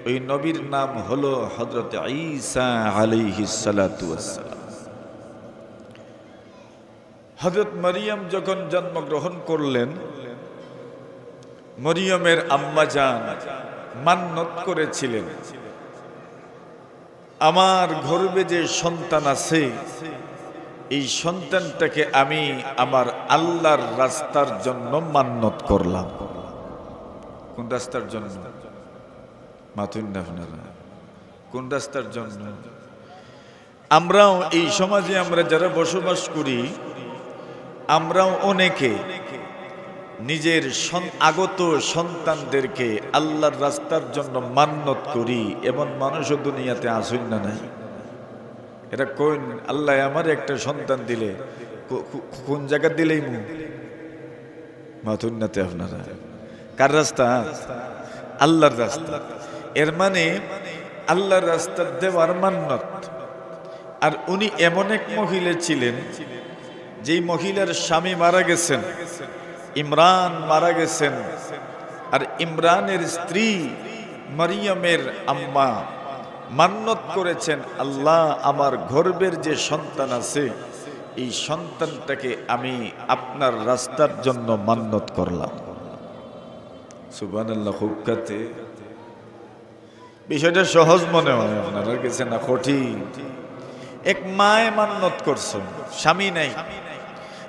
ওই নবীর নাম হলো হযরত ঈসা আলাইহিস সালাতু ওয়াস সালাম। হযরত মারিয়াম যখন জন্মগ্রহণ করলেন, মরিয়মের আম্মা জান মান্নত করেছিলেন, আমার গর্ভে যে সন্তান আছে এই সন্তানটাকে আমি আমার আল্লাহর রাস্তার জন্য মান্নত করলাম। কোন রাস্তার জন্য? মাথুন না আপনারা, কোন রাস্তার জন্য? আমরাও এই সমাজে আমরা যারা বসবাস করি, আমরাও অনেকে নিজের আগত সন্তানদেরকে আল্লাহর রাস্তার জন্য মান্নত করি। এমন মানুষও দুনিয়াতে আসুন না নাই? এটা কোন আল্লাহ আমার একটা সন্তান দিলে কোন জায়গা দিলেই মাথুন্নাতে আপনারা? কার রাস্তা? আল্লাহর রাস্তা। এর মানে আল্লাহর রাস্তা দেওয়ার মান্নত। আর উনি এমন এক মহিলা ছিলেন যেই মহিলার স্বামী মারা গেছেন, ইমরান মারা গেছেন, আর ইমরানের স্ত্রী মারিয়ামের আম্মা মান্নত করেছেন, আল্লাহ আমার গর্ভের যে সন্তান আছে এই সন্তানটাকে আমি আপনার রাস্তার জন্য মান্নত করলাম। সুবহানাল্লাহ। হুক্কাতে বিষয়টা সহজ মনে হয় আপনার কাছে, না কঠিন? এক মায়ে মান্নত করছেন, স্বামী নাই,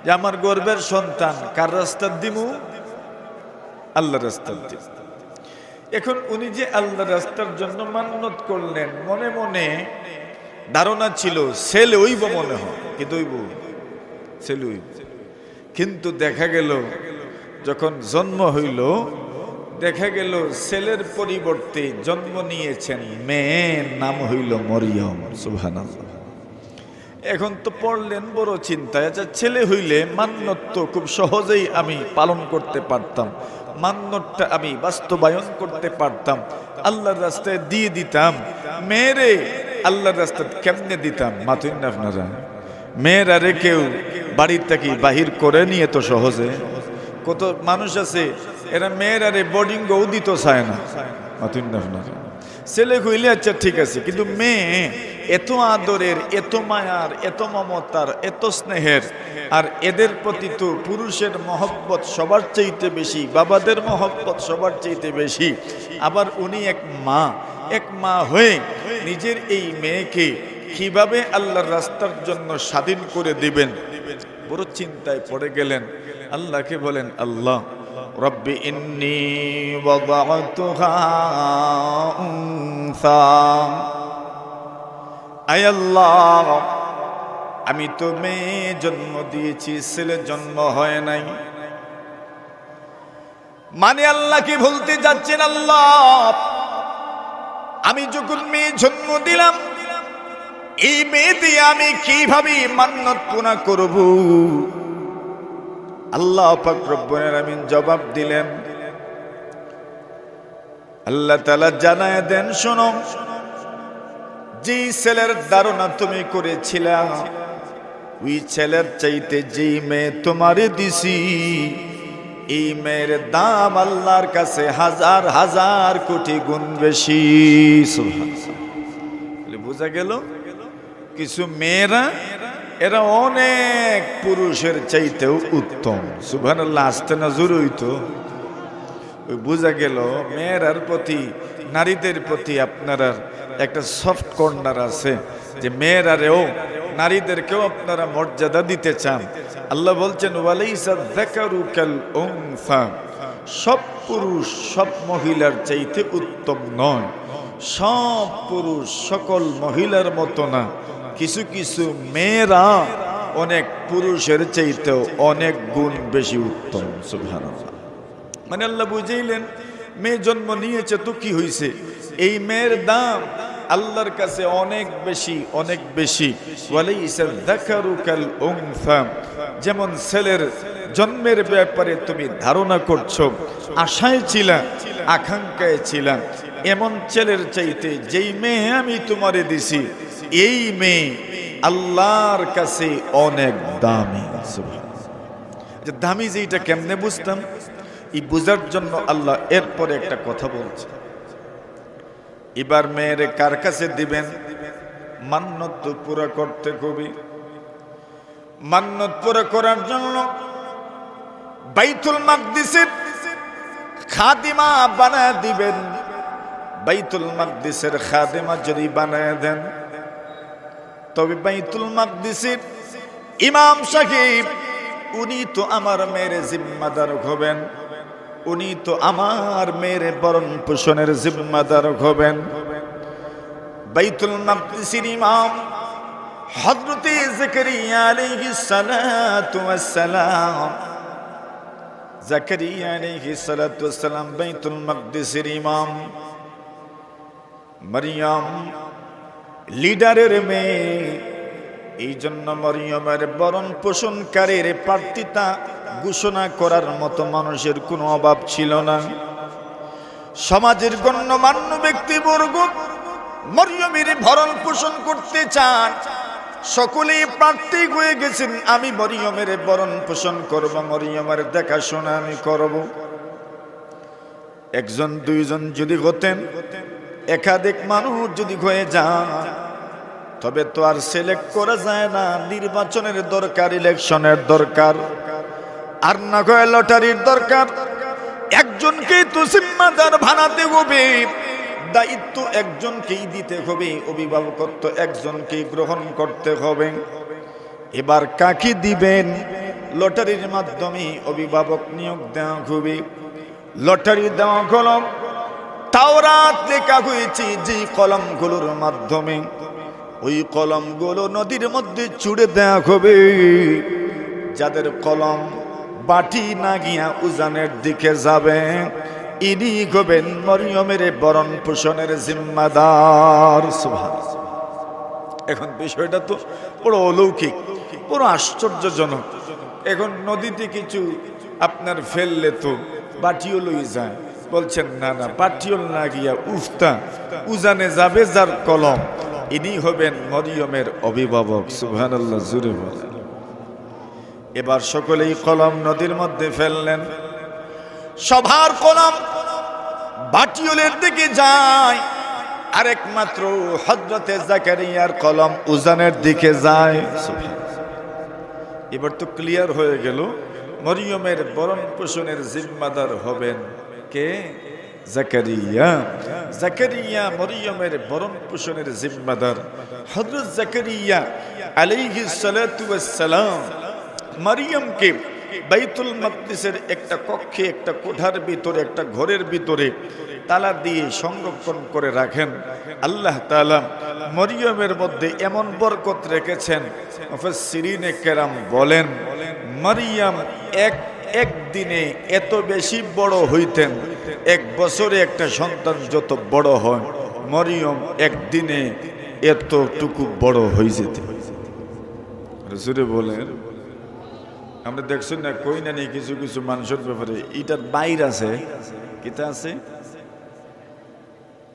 যে আমার গর্ভের সন্তান কার রাস্তার দিমু? আল্লাহর রাস্তার দিব। এখন উনি যে আল্লাহর রাস্তার জন্য মান্নত করলেন, মনে মনে ধারণা ছিল ছেলে হইব, মনে হয় কি দইব, ছেলে হইব। কিন্তু দেখা গেল যখন জন্ম হইল, দেখা গেল ছেলের পরিবর্তে জন্ম নিয়েছেন মেয়ের নাম হইল মরিয়ম। সুবহানাল্লাহ। এখন তো পড়লেন বড় চিন্তায়, আচ্ছা ছেলে হইলে মান্নত তো খুব সহজেই আমি পালন করতে পারতাম, মান্নতটা আমি বাস্তবায়ন করতে পারতাম, আল্লাহর রাস্তায় দিয়ে দিতাম। মেয়েরে আল্লাহর রাস্তায় কেমনে দিতাম? মাতুন না আপনারা? মেয়েরা রে কেউ বাড়ির থেকে বাহির করে নিয়ে তো সহজে। কত মানুষ আছে এরা মেয়েরারে বোর্ডিং গৌ দিত চায় না, ছেলে হইলে আচ্ছা ঠিক আছে, কিন্তু মেয়ে এত আদরের, এত মায়ার, এত মমতার, এত স্নেহের, আর এদের প্রতি তো পুরুষের মহব্বত সবার চাইতে বেশি, বাবাদের মহব্বত সবার চাইতে বেশি। আবার উনি এক মা হয়ে নিজের এই মেয়েকে কিভাবে আল্লাহর রাস্তার জন্য স্বাধীন করে দিবেন, বড় চিন্তায় পড়ে গেলেন। আল্লাহকে বলেন, আল্লাহ রব্বি ইন্নী ওয়াদাতুহা উনসা, আয় আল্লাহ আমি তো মেয়ে জন্ম দিয়েছি, ছেলে জন্ম হয় নাই। মানে আল্লাহকে বলতে যাচ্ছেন, আল্লাহ আমি যখন মেয়ে জন্ম দিলাম, এই মেয়ে দিয়ে আমি কিভাবে মান্নত পুরা করব? আল্লাহ পাক রব্বুল আলামিন জবাব দিলেন, আল্লাহ তাআলা জানায় দেন, শোনো, যে ছেলের ধারণা তুমি করেছিলে, ওই ছেলের চাইতে যেই মেয়ে তোমারে দিছি, এই মেয়ের দাম আল্লাহর কাছে হাজার হাজার কোটি গুণ বেশি। সুবহানাল্লাহ। বোঝা গেল কিছু মেয়েরা এরা অনেক পুরুষের চাইতেও উত্তম। সুবহানাল্লাহ, আসতে না জরুরি তো। ওই বোঝা গেল মেয়েরার প্রতি, নারীদের প্রতি আপনারা একটা সফট কর্নার আছে, যে মেয়েরারেও, নারীদেরকেও আপনারা মর্যাদা দিতে চান। আল্লাহ বলছেন, ওয়ালাইসা যাকারু কাল উনসা, সব পুরুষ সব মহিলার চাইতে উত্তম নয়, সব পুরুষ সকল মহিলার মতো না, কিছু কিছু মেয়েরা অনেক পুরুষের চাইতেও অনেক গুণ বেশি উত্তম। সুবহানাল্লাহ। মানে আল্লাহ বুঝাইলেন, মেয়ে জন্ম নিয়েছে তো কি হয়েছে, এই মেয়ের দাম আল্লাহর কাছে অনেক বেশি, অনেক বেশি। ওয়ালাইসা যাকারু কাল উনসা, যেমন ছেলের জন্মের ব্যাপারে তুমি ধারণা করছো, আশায় ছিলা, আকাঙ্ক্ষায় ছিলা, এমন ছেলের চাইতে যেই মেয়ে আমি তোমারে দিছি, এই মেয়ে আল্লাহর কাছে অনেক দামি। যে দামি যেটা কেমনে বুঝতাম, এই বুঝার জন্য আল্লাহ এরপরে একটা কথা বলছে। এবার মেয়েরে কার কাছে দিবেন? মান্নত পুরা করতে কবি, মান্নত পুরা করার জন্য বাইতুল মাকদিসের খাদিমা বানায় দিবেন। বাইতুল মাকদিসের খাদিমা যদি বানায় দেন, তবে বাইতুল মাকদিসের ইমাম সাহেব উনি তো আমার মেয়ের জিম্মাদার হবেন, উনি তো আমার মেয়ের বরণ পোষণের জিম্মাদার হবেন। বাইতুল মাকদিসের ইমাম হযরতে যাকারিয়া আলাইহিস সালাতু ওয়াস সালাম, যাকারিয়া আলাইহিস সালাতু ওয়াস সালাম বাইতুল মাকদিসের ইমাম। মরিয়ম লিডারের মেয়ে, এই জন্য মরিয়মের বরণ পোষণকারীর প্রার্থিতা ঘোষণা করার মতো মানুষের কোনো অভাব ছিল না। সমাজের গণ্যমান্য ব্যক্তিবর্গ মরিয়মের ভরণ পোষণ করতে চান, সকলেই প্রার্থী হয়ে গেছেন, আমি মরিয়মের বরণ পোষণ করব, মরিয়মের দেখাশোনা আমি করব। একজন দুইজন যদি হতেন, একাধিক মানুষ যদি হয়ে যান, তবে তো আর সিলেক্ট করা যায় না, নির্বাচনের দরকার, ইলেকশনের দরকার, আর না হয় লটারির দরকার। একজনকেই তো জিম্মাদার বানাতে হবে, দায়িত্ব একজনকেই দিতে হবে, অভিভাবকত্ব একজনকেই গ্রহণ করতে হবে। এবার কাকে দিবেন? লটারির মাধ্যমে অভিভাবক নিয়োগ দেওয়া হবে। লটারি দেওয়া কলম, তাওরাত লেখা হয়েছে যে কলমগুলোর মাধ্যমে, ওই কলমগুলো নদীর মধ্যে ছুড়ে দেওয়া হবে। যাদের কলম বাটি না গিয়া উজানের দিকে যাবে, ইনি হবেন মরিয়মের বরণ পোষণের জিম্মাদার। সুবহানাল্লাহ। এখন বিষয়টা তো বড় অলৌকিক, বড় আশ্চর্যজনক। এখন নদীতে কিছু আপনার ফেললে তো বাটিও লই যায়, বলছেন না না, বাটিও না গিয়া উফতা উজানে যাবে যার কলম, ইনি হবেন মরিয়মের অভিভাবক। সুবহানাল্লাহ, জোরে বলেন। এবার সকলেই কলম নদীর মধ্যে ফেললেন। সবার কলম বাটিউলের দিকে যায়, আর একমাত্র হযরতে জাকারিয়ার কলম উজানের দিকে যায়। এবার তো ক্লিয়ার হয়ে গেল মরিয়মের বরণ পোষণের জিম্মাদার হবেন কে? জাকারিয়া। জাকারিয়া মরিয়মের বরণ পোষণের জিম্মাদার। হযরত জাকারিয়া আলাইহিস সালাতু ওয়াস সালাম মরিয়মকে বাইতুল মাকদিসের একটা কক্ষে, একটা কোঠার ভিতরে, একটা ঘরের ভিতরে তালা দিয়ে সংরক্ষণ করে রাখেন। আল্লাহ তাআলা মরিয়মের মধ্যে এমন বরকত রেখেছেন, মুফাসসিরিনে কেরাম বলেন মরিয়ম একদিনে এত বেশি বড় হইতেন, এক বছরে একটা সন্তান যত বড় হয় মরিয়ম একদিনে এতটুকু বড় হয়ে যেত। রাসূল বলেন, আমরা দেখছেন না কই না নেই কিছু কিছু মানুষের ব্যাপারে এটার বাইর আছে, কিতা আছে,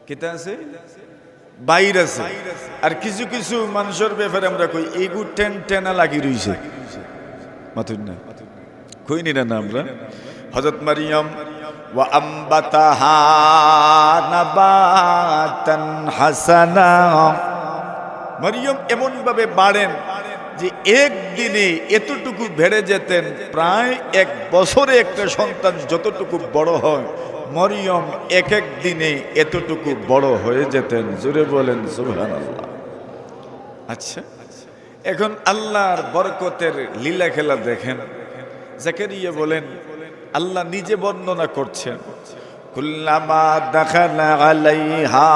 কিতা আছে, বাইর আছে। আর কিছু কিছু মানুষের ব্যাপারে আমরা কই এইগু টেনা লাগি রইছে, মাতুন না কই নি না আমরা। হযরত মারিয়াম ওয়া আমবাতাহা নাবাতান হাসানা, মারিয়াম এমন ভাবে বাড়েন যে একদিনে এতটুকু বেড়ে যেতেন, প্রায় এক বছরে একটা সন্তান যতটুকু বড় হয় মরিয়ম এক এক দিনে এতটুকু বড় হয়ে যেতেন। জোরে বলেন সুবহানাল্লাহ। আচ্ছা, এখন আল্লাহর বরকতের লীলা খেলা দেখেন। জাকারিয়া বলেন, আল্লাহ নিজে বর্ণনা করছেন, কুল্লামা দাখালা আলাইহা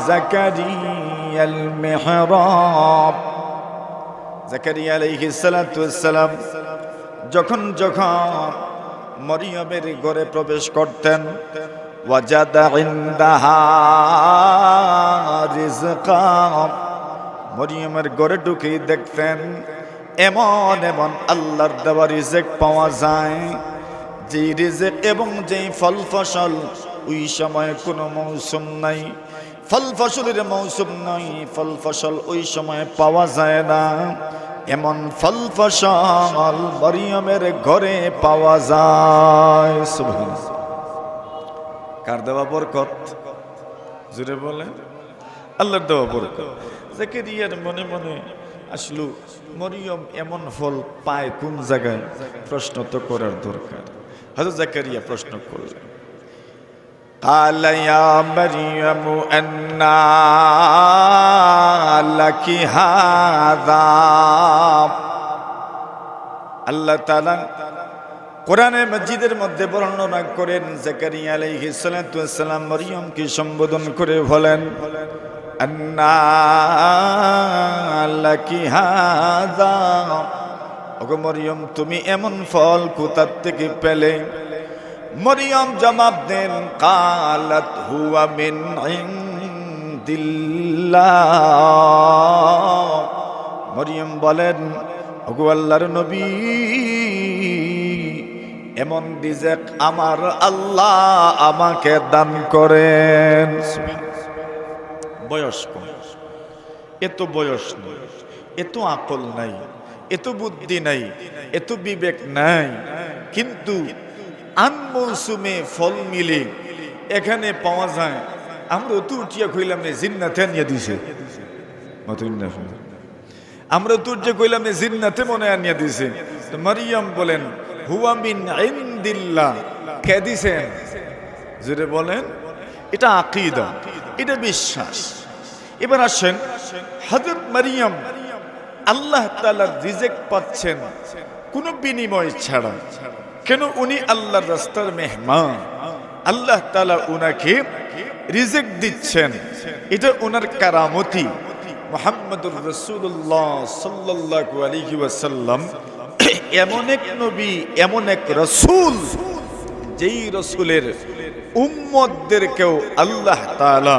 জাকারিয়াল মিহরাব। জাকারিয়া আলাইহিস সালাতু ওয়াস সালাম যখন মরিয়মের ঘরে প্রবেশ করতেন, ওয়াজাদা ইনদাহা রিজকা, মরিয়মের ঘরে ঢুকে দেখতেন এমন এমন আল্লাহর দেওয়া রিজিক পাওয়া যায়, যে রিজিক এবং যেই ফল ফসল ওই সময় কোনো মৌসুম নাই, ফল ফসলের মৌসুম নয়, ফল ফসল ওই সময় পাওয়া যায় না, এমন ফল ফসল মরিয়মের ঘরে পাওয়া যায়। সুবহানাল্লাহ। কার দেওয়া বরকত? জোরে বলে আল্লাহর দেওয়া বরকত। জাকারিয়ার মনে মনে আসলো মরিয়ম এমন ফল পায় কোন জায়গায়, প্রশ্ন তো করার দরকার। হযরত জাকারিয়া প্রশ্ন করলেন, قال يا مريم أنى لك هذا। আল্লাহ তাআলা কোরআনে মাজিদের মধ্যে বর্ণনা করেন, জাকারিয়া আলাইহিস সালাতু ওয়াস সালাম মরিয়মকে সম্বোধন করে বলেন, আন্না লাকি হাযা, ওগো মরিয়ম তুমি এমন ফল কোথা থেকে পেলে? মরিয়ম জবাব দেন, কালাত হুয়া মিন ইনদিল্লাহ। মরিয়ম বলেন, ওগো আল্লাহর নবী, এমন রিজিক আমার আল্লাহ আমাকে দান করেন। বয়স কম, এত বয়স নেই, এত আকল নাই, এত বুদ্ধি নাই, এত বিবেক নাই, কিন্তু আনমৌসুমে ফল মিলে এখানে পাওয়া যায়। আমরা তো উঠিয়া কইলাম না জিন্নাতে আনিয়া দিছে, আমরা তো উঠিয়া কইলাম না জিন্নাতে মনে আনিয়া দিছে। তো মারিয়াম বলেন হুয়া মিন ইনদিল্লাহ, কে দিছেন? জোরে বলেন। এটা আকীদা, এটা বিশ্বাস। এবার আসেন, হযরত মারিয়াম আল্লাহ তাআলার রিজিক পাচ্ছেন কোনো বিনিময় ছাড়া। কেন? উনি আল্লাহর রাস্তার মেহমান, আল্লাহ তাআলা উনাকে রিজিক দিচ্ছেন, এটা উনার কারামতি। মুহাম্মদুর রাসূলুল্লাহ সাল্লাল্লাহু আলাইহি ওয়াসাল্লাম এমন এক নবী, এমন এক রাসূল, যেই রাসূলের উম্মতদেরকেও আল্লাহ তাআলা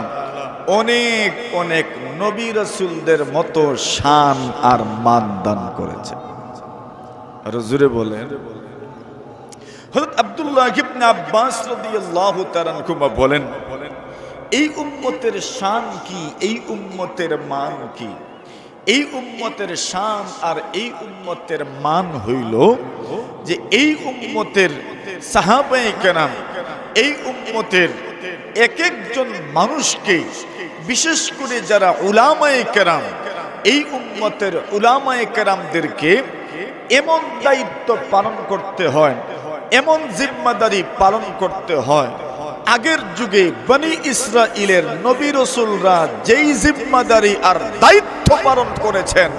অনেক অনেক নবী রাসূলদের মতো শান আর মান দান করেছেন। আর জোরে বলেন। হযরত আব্দুল্লাহ ইবনে আব্বাস রাদিয়াল্লাহু তাআলা আনহু বলেন, এই উম্মতের শান কি, এই উম্মতের মান কি? এই উম্মতের শান আর এই উম্মতের মান হইল যে এই উম্মতের সাহাবায়ে কেরাম, এই উম্মতের এক একজন মানুষকে, বিশেষ করে যারা উলামায়ে কেরাম, এই উম্মতের উলামায়ে কেরামদেরকে এমন দায়িত্ব পালন করতে হয়, এমন জিম্মাদারি পালন করতে হয়। আগের যুগে বনি ইসরাইলের নবী রাসূলরা যেই জিম্মাদারি আর দায়িত্ব পালন করেছেন,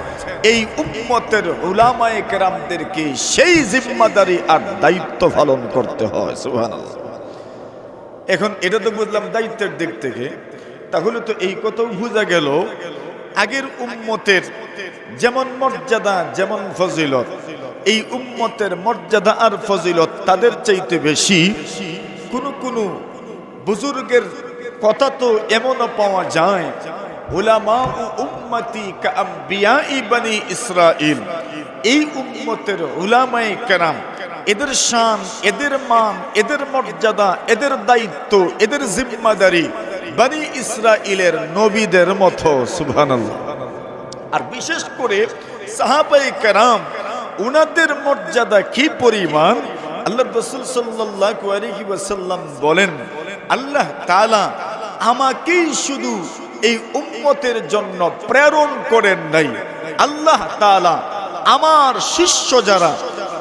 এই উম্মতের উলামায়ে কেরামদেরকে সেই জিম্মাদারি আর দায়িত্ব পালন করতে হয়। সুবহানাল্লাহ। এখন এটা তো বুঝলাম দায়িত্বের দিক থেকে, তাহলে তো এই কথাও বোঝা গেল আগের উম্মতের যেমন মর্যাদা, যেমন ফজিলত, এই উম্মতের মর্যাদা আর ফজিলত তাদের চাইতে বেশি। কোন বুজুর্গের কথা তো এমনও পাওয়া যায়, উলামা ও উম্মতি কা আম্বিয়াই বনি ইসরাইল, এই উম্মতের উলামায়ে কেরাম, এদের শান, এদের মান, এদের মর্যাদা, এদের দায়িত্ব, এদের জিম্মাদারি বনি ইসরাইলের নবীদের মতো। সুবহানাল্লাহ। আর বিশেষ করে সাহাবায়ে কেরাম, উনাদের মর্যাদা কি পরিমাণ! আল্লাহ রাসূল সাল্লাল্লাহু আলাইহি ওয়াসাল্লাম বলেন, আল্লাহ তাআলা আমাকেই শুধু এই উম্মতের জন্য প্রেরণ করেন নাই, আল্লাহ তাআলা আমার শিষ্য যারা,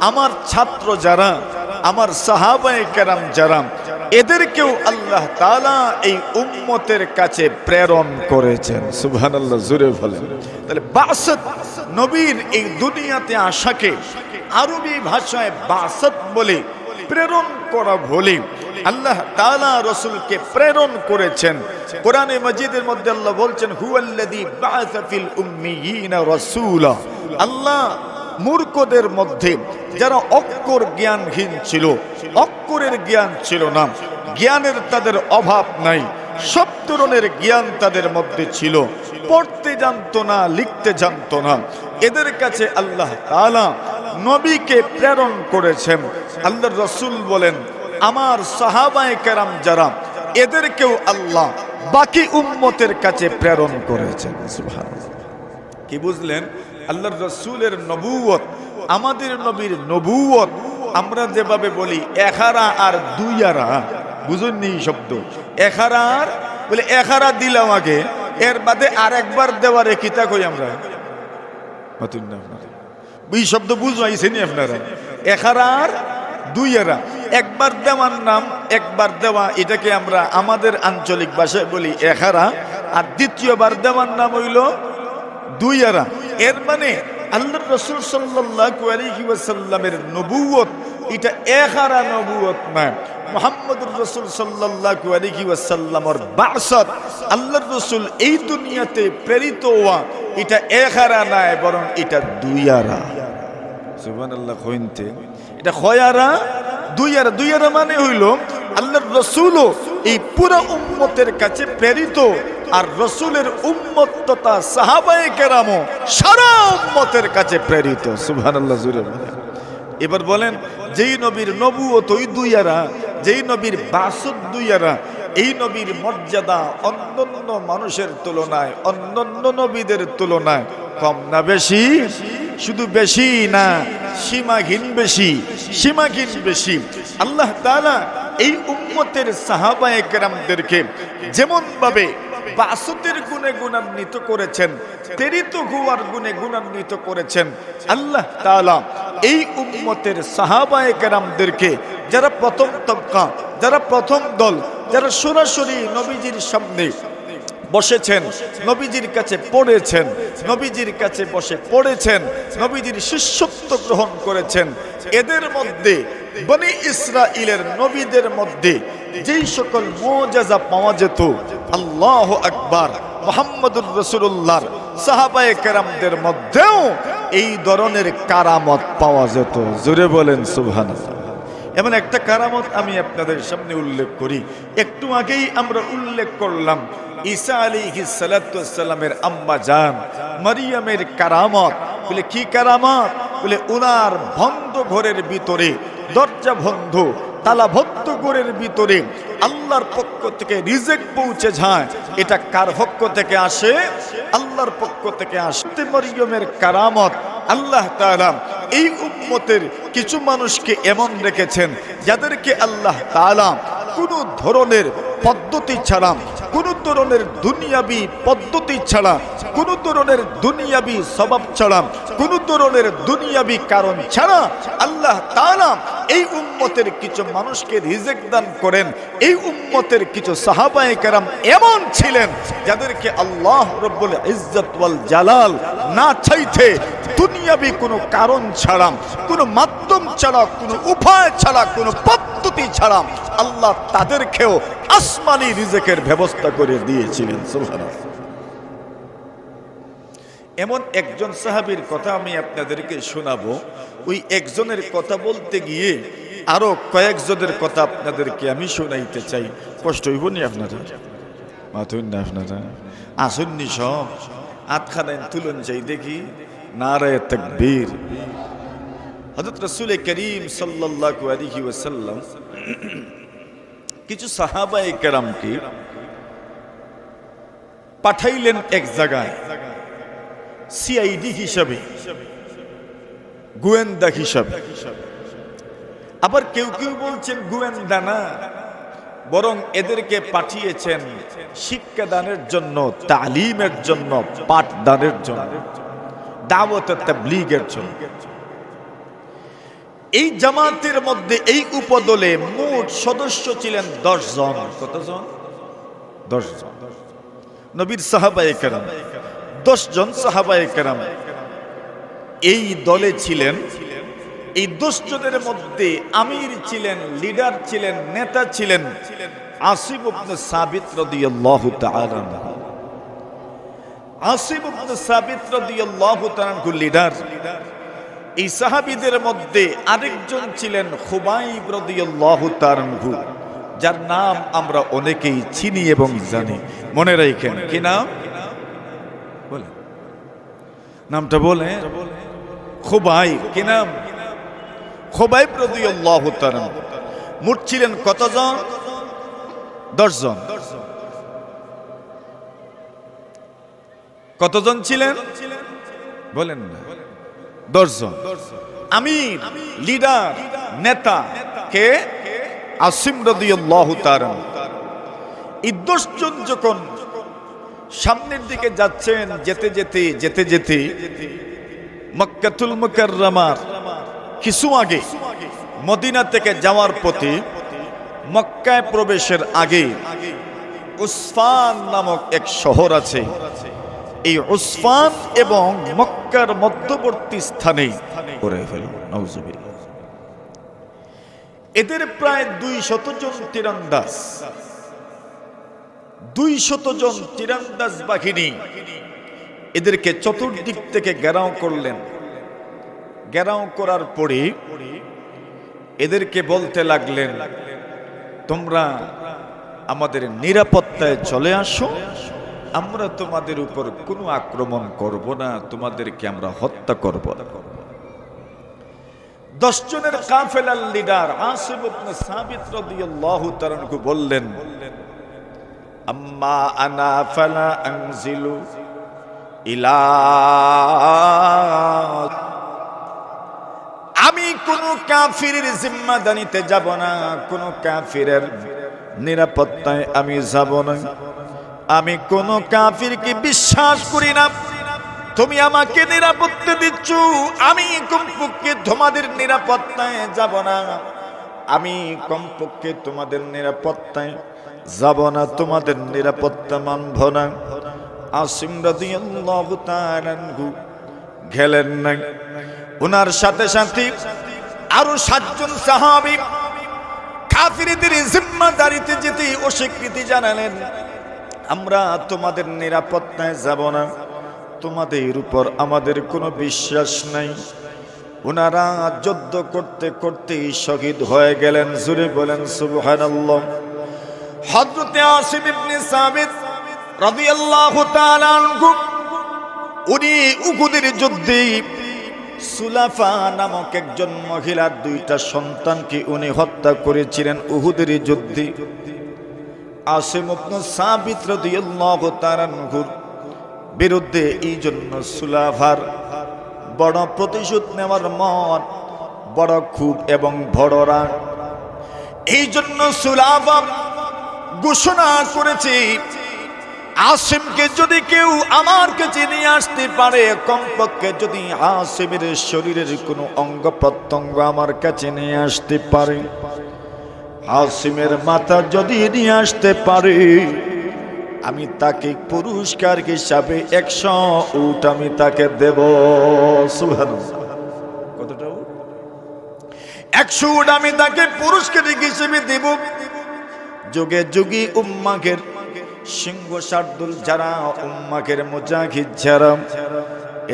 আমার ছাত্র যারা, আমার সাহাবায়ে কেরাম যারা, এদেরকেও আল্লাহ তাআলা এই উম্মতের কাছে প্রেরণ করেছেন। সুবহানাল্লাহ, জোরে বলেন। তাহলে বাসত, নবীর এই দুনিয়াতে আসাকে আরবি ভাষায় বাসত বলে, প্রেরণ করা বলে। আল্লাহ তাআলা রাসূলকে প্রেরণ করেছেন। কোরআনে মাজিদের মধ্যে আল্লাহ বলছেন, হুয়াল্লাযী বাআসা ফিল উম্মিয়িনা রাসূলা। আল্লাহ মূর্খদের মধ্যে যারা অক্ষর জ্ঞানহীন ছিল, অক্ষরের জ্ঞান ছিল না, জ্ঞানের তাদের অভাব নাই, সব ধরনের জ্ঞান তাদের মধ্যে ছিল, পড়তে জানতো না, লিখতে জানতো না, এদের কাছে আল্লাহ তাআলা নবীকে প্রেরণ করেছেন। আল্লাহর রাসূল বলেন, আমার সাহাবায়ে কেরাম যারা, এদেরকেও আল্লাহ বাকি উম্মতের কাছে প্রেরণ করেছেন। সুবহানাল্লাহ। কি বুঝলেন? আল্লাহর রাসূলের নবুয়ত, আমাদের নবীর নবুয়ত, আমরা যেভাবে বলি এখারা আর দুইয়ারা, বুঝুননি শব্দ? এখারা আর বলে এখারা দিলাম আগে, এর বাদে আর একবার দেওয়ারে কিতা কই আমরা? এই শব্দ বুঝাইছেন আপনারা? এখারা আর দুইয়ারা, একবার দেওয়ার নাম, একবার দেওয়া, এটাকে আমরা আমাদের আঞ্চলিক ভাষায় বলি এখারা, আর দ্বিতীয়বার দেওয়ার নাম হইল দুইয়ারা। এর মানে আল্লাহর রাসূল সাল্লাল্লাহু আলাইহি ওয়াসাল্লামের নবুয়ত এটা এখারা নবুয়ত নয়। মুহাম্মদুর রাসূল সাল্লাল্লাহু আলাইহি ওয়াসাল্লামের বাসত, আল্লাহর রাসূল এই দুনিয়াতে প্রেরিত হওয়া, এটা এখারা নয়, বরং এটা দুইয়ারা। সুবহানাল্লাহ। কইতে এটা খয়ারা, দুইয়ারা। দুইয়ারা মানে হইল আল্লাহর রাসূলও এই পুরো উম্মতের কাছে প্রেরিত, আর রাসূলের উম্মত তথা সাহাবায়ে কেরামও সারা উম্মতের কাছে প্রেরিত। সুবহানাল্লাহ, জোরে বলেন। এবার বলেন, যেই নবীর নবুয়ত ওই দুইয়ারা, যেই নবীর বাসত দুইয়ারা, এই নবীর মর্যাদা অন্যান্য মানুষের তুলনায়, অন্যান্য নবীদের তুলনায় কম না বেশি? শুধু বেশি না, সীমাহীন বেশি, সীমাহীন বেশি। আল্লাহ তাআলা এই উম্মতের সাহাবায়ে কেরামদেরকে যেমন ভাবে বাসতের গুণে গুণান্বিত করেছেন, প্রেরিত হওয়ার গুণে গুণান্বিত করেছেন, আল্লাহ তাআলা এই উম্মতের সাহাবায়ে কেরামদেরকে, যারা প্রথম তবকা, যারা প্রথম দল, যারা সরাসরি নবীজির সামনে বসেছেন, নবীজির কাছে পড়েছেন, নবীজির কাছে বসে পড়েছেন, নবীজির শিষ্যত্ব গ্রহণ করেছেন, এদের মধ্যে বনি ইসরাইলের নবীদের মধ্যে যেই সকল মুআজিজা পাওয়া যেত, আল্লাহু আকবার, মুহাম্মদুর রাসূলুল্লাহর সাহাবায়ে কেরামদের মধ্যেও এই ধরনের কারামত পাওয়া যেত। জোরে বলেন সুবহানাল্লাহ। এমন একটা কারামত আমি আপনাদের সামনে উল্লেখ করি। একটু আগেই আমরা উল্লেখ করলাম ঈসা আলাইহিস সালাতু ওয়াস সালামের আম্মা জান মারিয়ামের কারামত। বলে কি কারামত? বলে উনার বন্ধ ঘরের ভিতরে, দরজা বন্ধ, তালাবদ্ধ ঘরের ভিতরে আল্লাহর পক্ষ থেকে রিজিক পৌঁছে যায়, এটা কার পক্ষ থেকে আসে? আল্লাহর পক্ষ থেকে আসে। মরিয়মের কারামত, আল্লাহ তাআলা এই উম্মতের কিছু মানুষকে এমন রেখেছেন যাদেরকে আল্লাহ তাআলা কোনো ধরনের পদ্ধতি ছাড়া, কোনো ধরনের দুনিয়াবি পদ্ধতি ছাড়া, কোনো ধরনের দুনিয়াবি স্বভাব ছাড়া, কোনো ধরনের দুনিয়াবি কারণ ছাড়া আল্লাহ তাআলা এই উম্মতের কিছু মানুষকে রিজিক দান করেন। এই উম্মতের কিছু সাহাবায়ে কেরাম এমন ছিলেন যাদেরকে আল্লাহ রব্বুল ইজ্জত ওয়াল জালাল না চাইতে দুনিয়াবি কোনো কারণ ছাড়া, কোনো মাধ্যম ছাড়া, কোনো উপায় ছাড়া, কোনো পদ্ধতি ছাড়া আল্লাহ তাদেরকেও আসমানি রিজিকের ব্যবস্থা করে দিয়েছিলেন। সুবহানাল্লাহ। এমন একজন সাহাবীর কথা আমি আপনাদেরকে শোনাবো। ওই একজনের কথা বলতে গিয়ে আরো কয়েকজনের কথা আপনাদেরকে আমি শোনাইতে চাই। কষ্ট হইব নি আপনারা? মাথুন না আপনারা? আসুননি সব আটখানায় তুলন চাই দেখি। নারায়ে তাকবীর। হযরত রাসূল করিম সাল্লাল্লাহু আলাইহি ওয়াসাল্লাম কিছু সাহাবায়ে কেরামকে পাঠাইলেন এক জায়গায় সিআইডি হিসাবে, গোয়েন্দা হিসাবে। আবার কেউ কেউ বলছেন গোয়েন্দা না, বরং এদেরকে পাঠিয়েছেন শিক্ষাদানের জন্য, তালিমের জন্য, পাঠদানের জন্য, দাওয়াত তাবলীগের জন্য। এই জামাতের মধ্যে এই উপদলে মোট সদস্য ছিলেন 10 জন। কতজন? 10 জন নবীর সাহাবায়ে কেরাম। 10 জন সাহাবায়ে কেরাম এই দলে ছিলেন। এই 10 জনের মধ্যে আমির ছিলেন, লিডার ছিলেন, নেতা ছিলেন আসিব ইবনে সাবিত রাদিয়াল্লাহু তাআলা। আসিব ইবনে সাবিত রাদিয়াল্লাহু তাআলা লিডার। এই সাহাবীদের মধ্যে আরেকজন ছিলেন খুবাইব রাদিয়াল্লাহু তাআলা, যার নাম আমরা অনেকেই চিনি এবং জানি। মনে রাখেন কি নাম? বলেন নামটা, বলে। খুবাইব। কি নাম? খুবাইব রাদিয়াল্লাহু তাআলা। মোট ছিলেন কতজন? 10 জন। কতজন ছিলেন বলেন না? 10 জন। আমির, লিডার, নেতা কে? আসিম রাদিয়াল্লাহু তাআলা। এই 10 জন যখন সামনের দিকে যাচ্ছেন, যেতে যেতে যেতে যেতে মক্কাতুল মুকাররমার কিছু আগে, মদিনা থেকে যাওয়ার পথে, মক্কায় প্রবেশের আগে উসফান নামক এক শহর আছে। এই উসফান এবং মক্কার মধ্যবর্তী স্থানে করে ফেল। নাউজুবিল্লাহ। এদের প্রায় 200 জন তীরন্দাজ, 200 জন তীরন্দাজ বাহিনী এদেরকে চতুর্দিক থেকে ঘেরাও করলেন। ঘেরাও করার পরে এদেরকে বলতে লাগলেন, তোমরা আমাদের নিরাপত্তায় চলে আসো, আমরা তোমাদের উপর কোনো আক্রমণ করব না, তোমাদেরকে আমরা হত্যা করব না। 10 জনের কাফেলার লিডার আসিব ইবনে সাবিত রাদিয়াল্লাহু তাআলা বললেন, আম্মা আনা ফালা আনজিলু ইলা, আমি কোন কাফিরের জিম্মাদারিতে যাব না, কোন কাফিরের নিরাপত্তায় আমি যাব না। আমি কোন কাফিরকে বিশ্বাস করি না। তুমি আমাকে নিরাপত্তা দিচ্ছ, আমি কমপক্ষে তোমাদের নিরাপত্তায় যাব না। আমি কমপক্ষে তোমাদের নিরাপত্তায় যাব না, তোমাদের নিরাপত্তা মানব না। আসিম রাদিয়াল্লাহু তাআলা গেলেন না। ওনার সাথে সাথে আরো 7 জন সাহাবী কাফিরদের জিম্মাদারিতে যেতে অস্বীকৃতি জানালেন। আমরা তোমাদের নিরাপত্তায় যাব না, তোমাদের উপর আমাদের কোনো বিশ্বাস নাই। ওনারা যুদ্ধ করতে করতে শহীদ হয়ে গেলেন। জোরে বলেন সুবহানাল্লাহ। হযরত আসিম ইবনে সাবিত রাদিয়াল্লাহু তাআলা আনহু উনি উহুদের যুদ্ধে সুলাফা নামক একজন মহিলার 2টা সন্তানকে উনি হত্যা করেছিলেন উহুদের যুদ্ধে। আসিম ইবনে সাবিত রাদিয়াল্লাহু তাআলা আনহুর বিরুদ্ধে এই জন্য সুলাফার বড় প্রতিশোধ নেওয়ার মন, বড় ক্ষোভ এবং বড় রাগ। এই জন্য সুলাফা ঘোষণা করেছে, আসিমকে যদি কেউ আমার কাছে নিয়ে আসতে পারে, কমপক্ষে যদি আসিমের শরীরের কোনো অঙ্গ প্রত্যঙ্গ আমার কাছে নিয়ে আসতে পারে, আসিমের মাথা যদি নিয়ে আসতে পারে, আমি তাকে পুরস্কার হিসাবে 100 উট আমি তাকে দেব। সুবহানাল্লাহ। কতটা উট? 100 উট আমি তাকে পুরস্কার হিসেবে দেব। যুগে যুগে উম্মাহের সিংহ শার্দুল যারা, উম্মাহের মুজাহিদ যারা,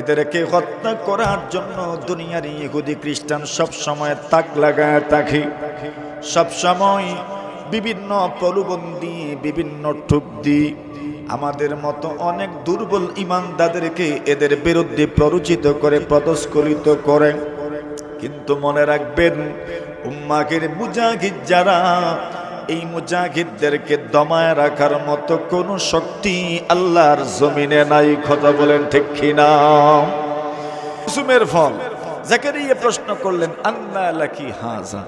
এদেরকে হত্যা করার জন্য দুনিয়ার ইহুদি খ্রিস্টান সব সময় তাক লাগায় থাকে। সব সময় বিভিন্ন প্রলোভন দিয়ে, বিভিন্ন ঠুক দিয়ে আমাদের মতো অনেক দুর্বল ঈমানদারদেরকে এদের বিরুদ্ধে প্ররোচিত করে, প্রদস্কলিত করে। কিন্তু মনে রাখবেন, উম্মাহের মুজাহিদ যারা, এই মুজাহিদদেরকে দমায় রাখার মতো কোনো শক্তি আল্লাহর জমিনে নাই। কথা বলেন ঠিক কিনা? কুসুমের ফল জাকারিয়া প্রশ্ন করলেন, আন্না লাকি হাযা,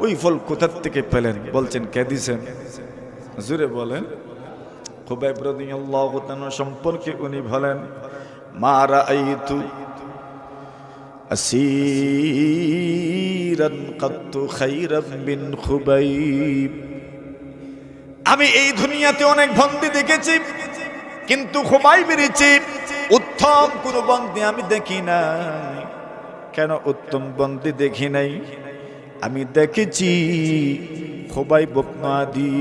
ওই ফল কোথা থেকে পেলেন? বলছেন, কে দিয়েছেন? জোরে বলেন। খুবাইব রাদিয়াল্লাহু তাআলা সম্পর্কে উনি বলেন, মা রাআইতু আসীরান কাত্তু খায়রান মিন খুবাইব। আমি এই দুনিয়াতে অনেক বন্দী দেখেছি, কিন্তু খুবাইবের চেয়ে উত্তম কোন বন্দী আমি দেখি নাই। কেন উত্তম বন্দী দেখি নাই? আমি দেখেছি খুবাইব ইবনে আদি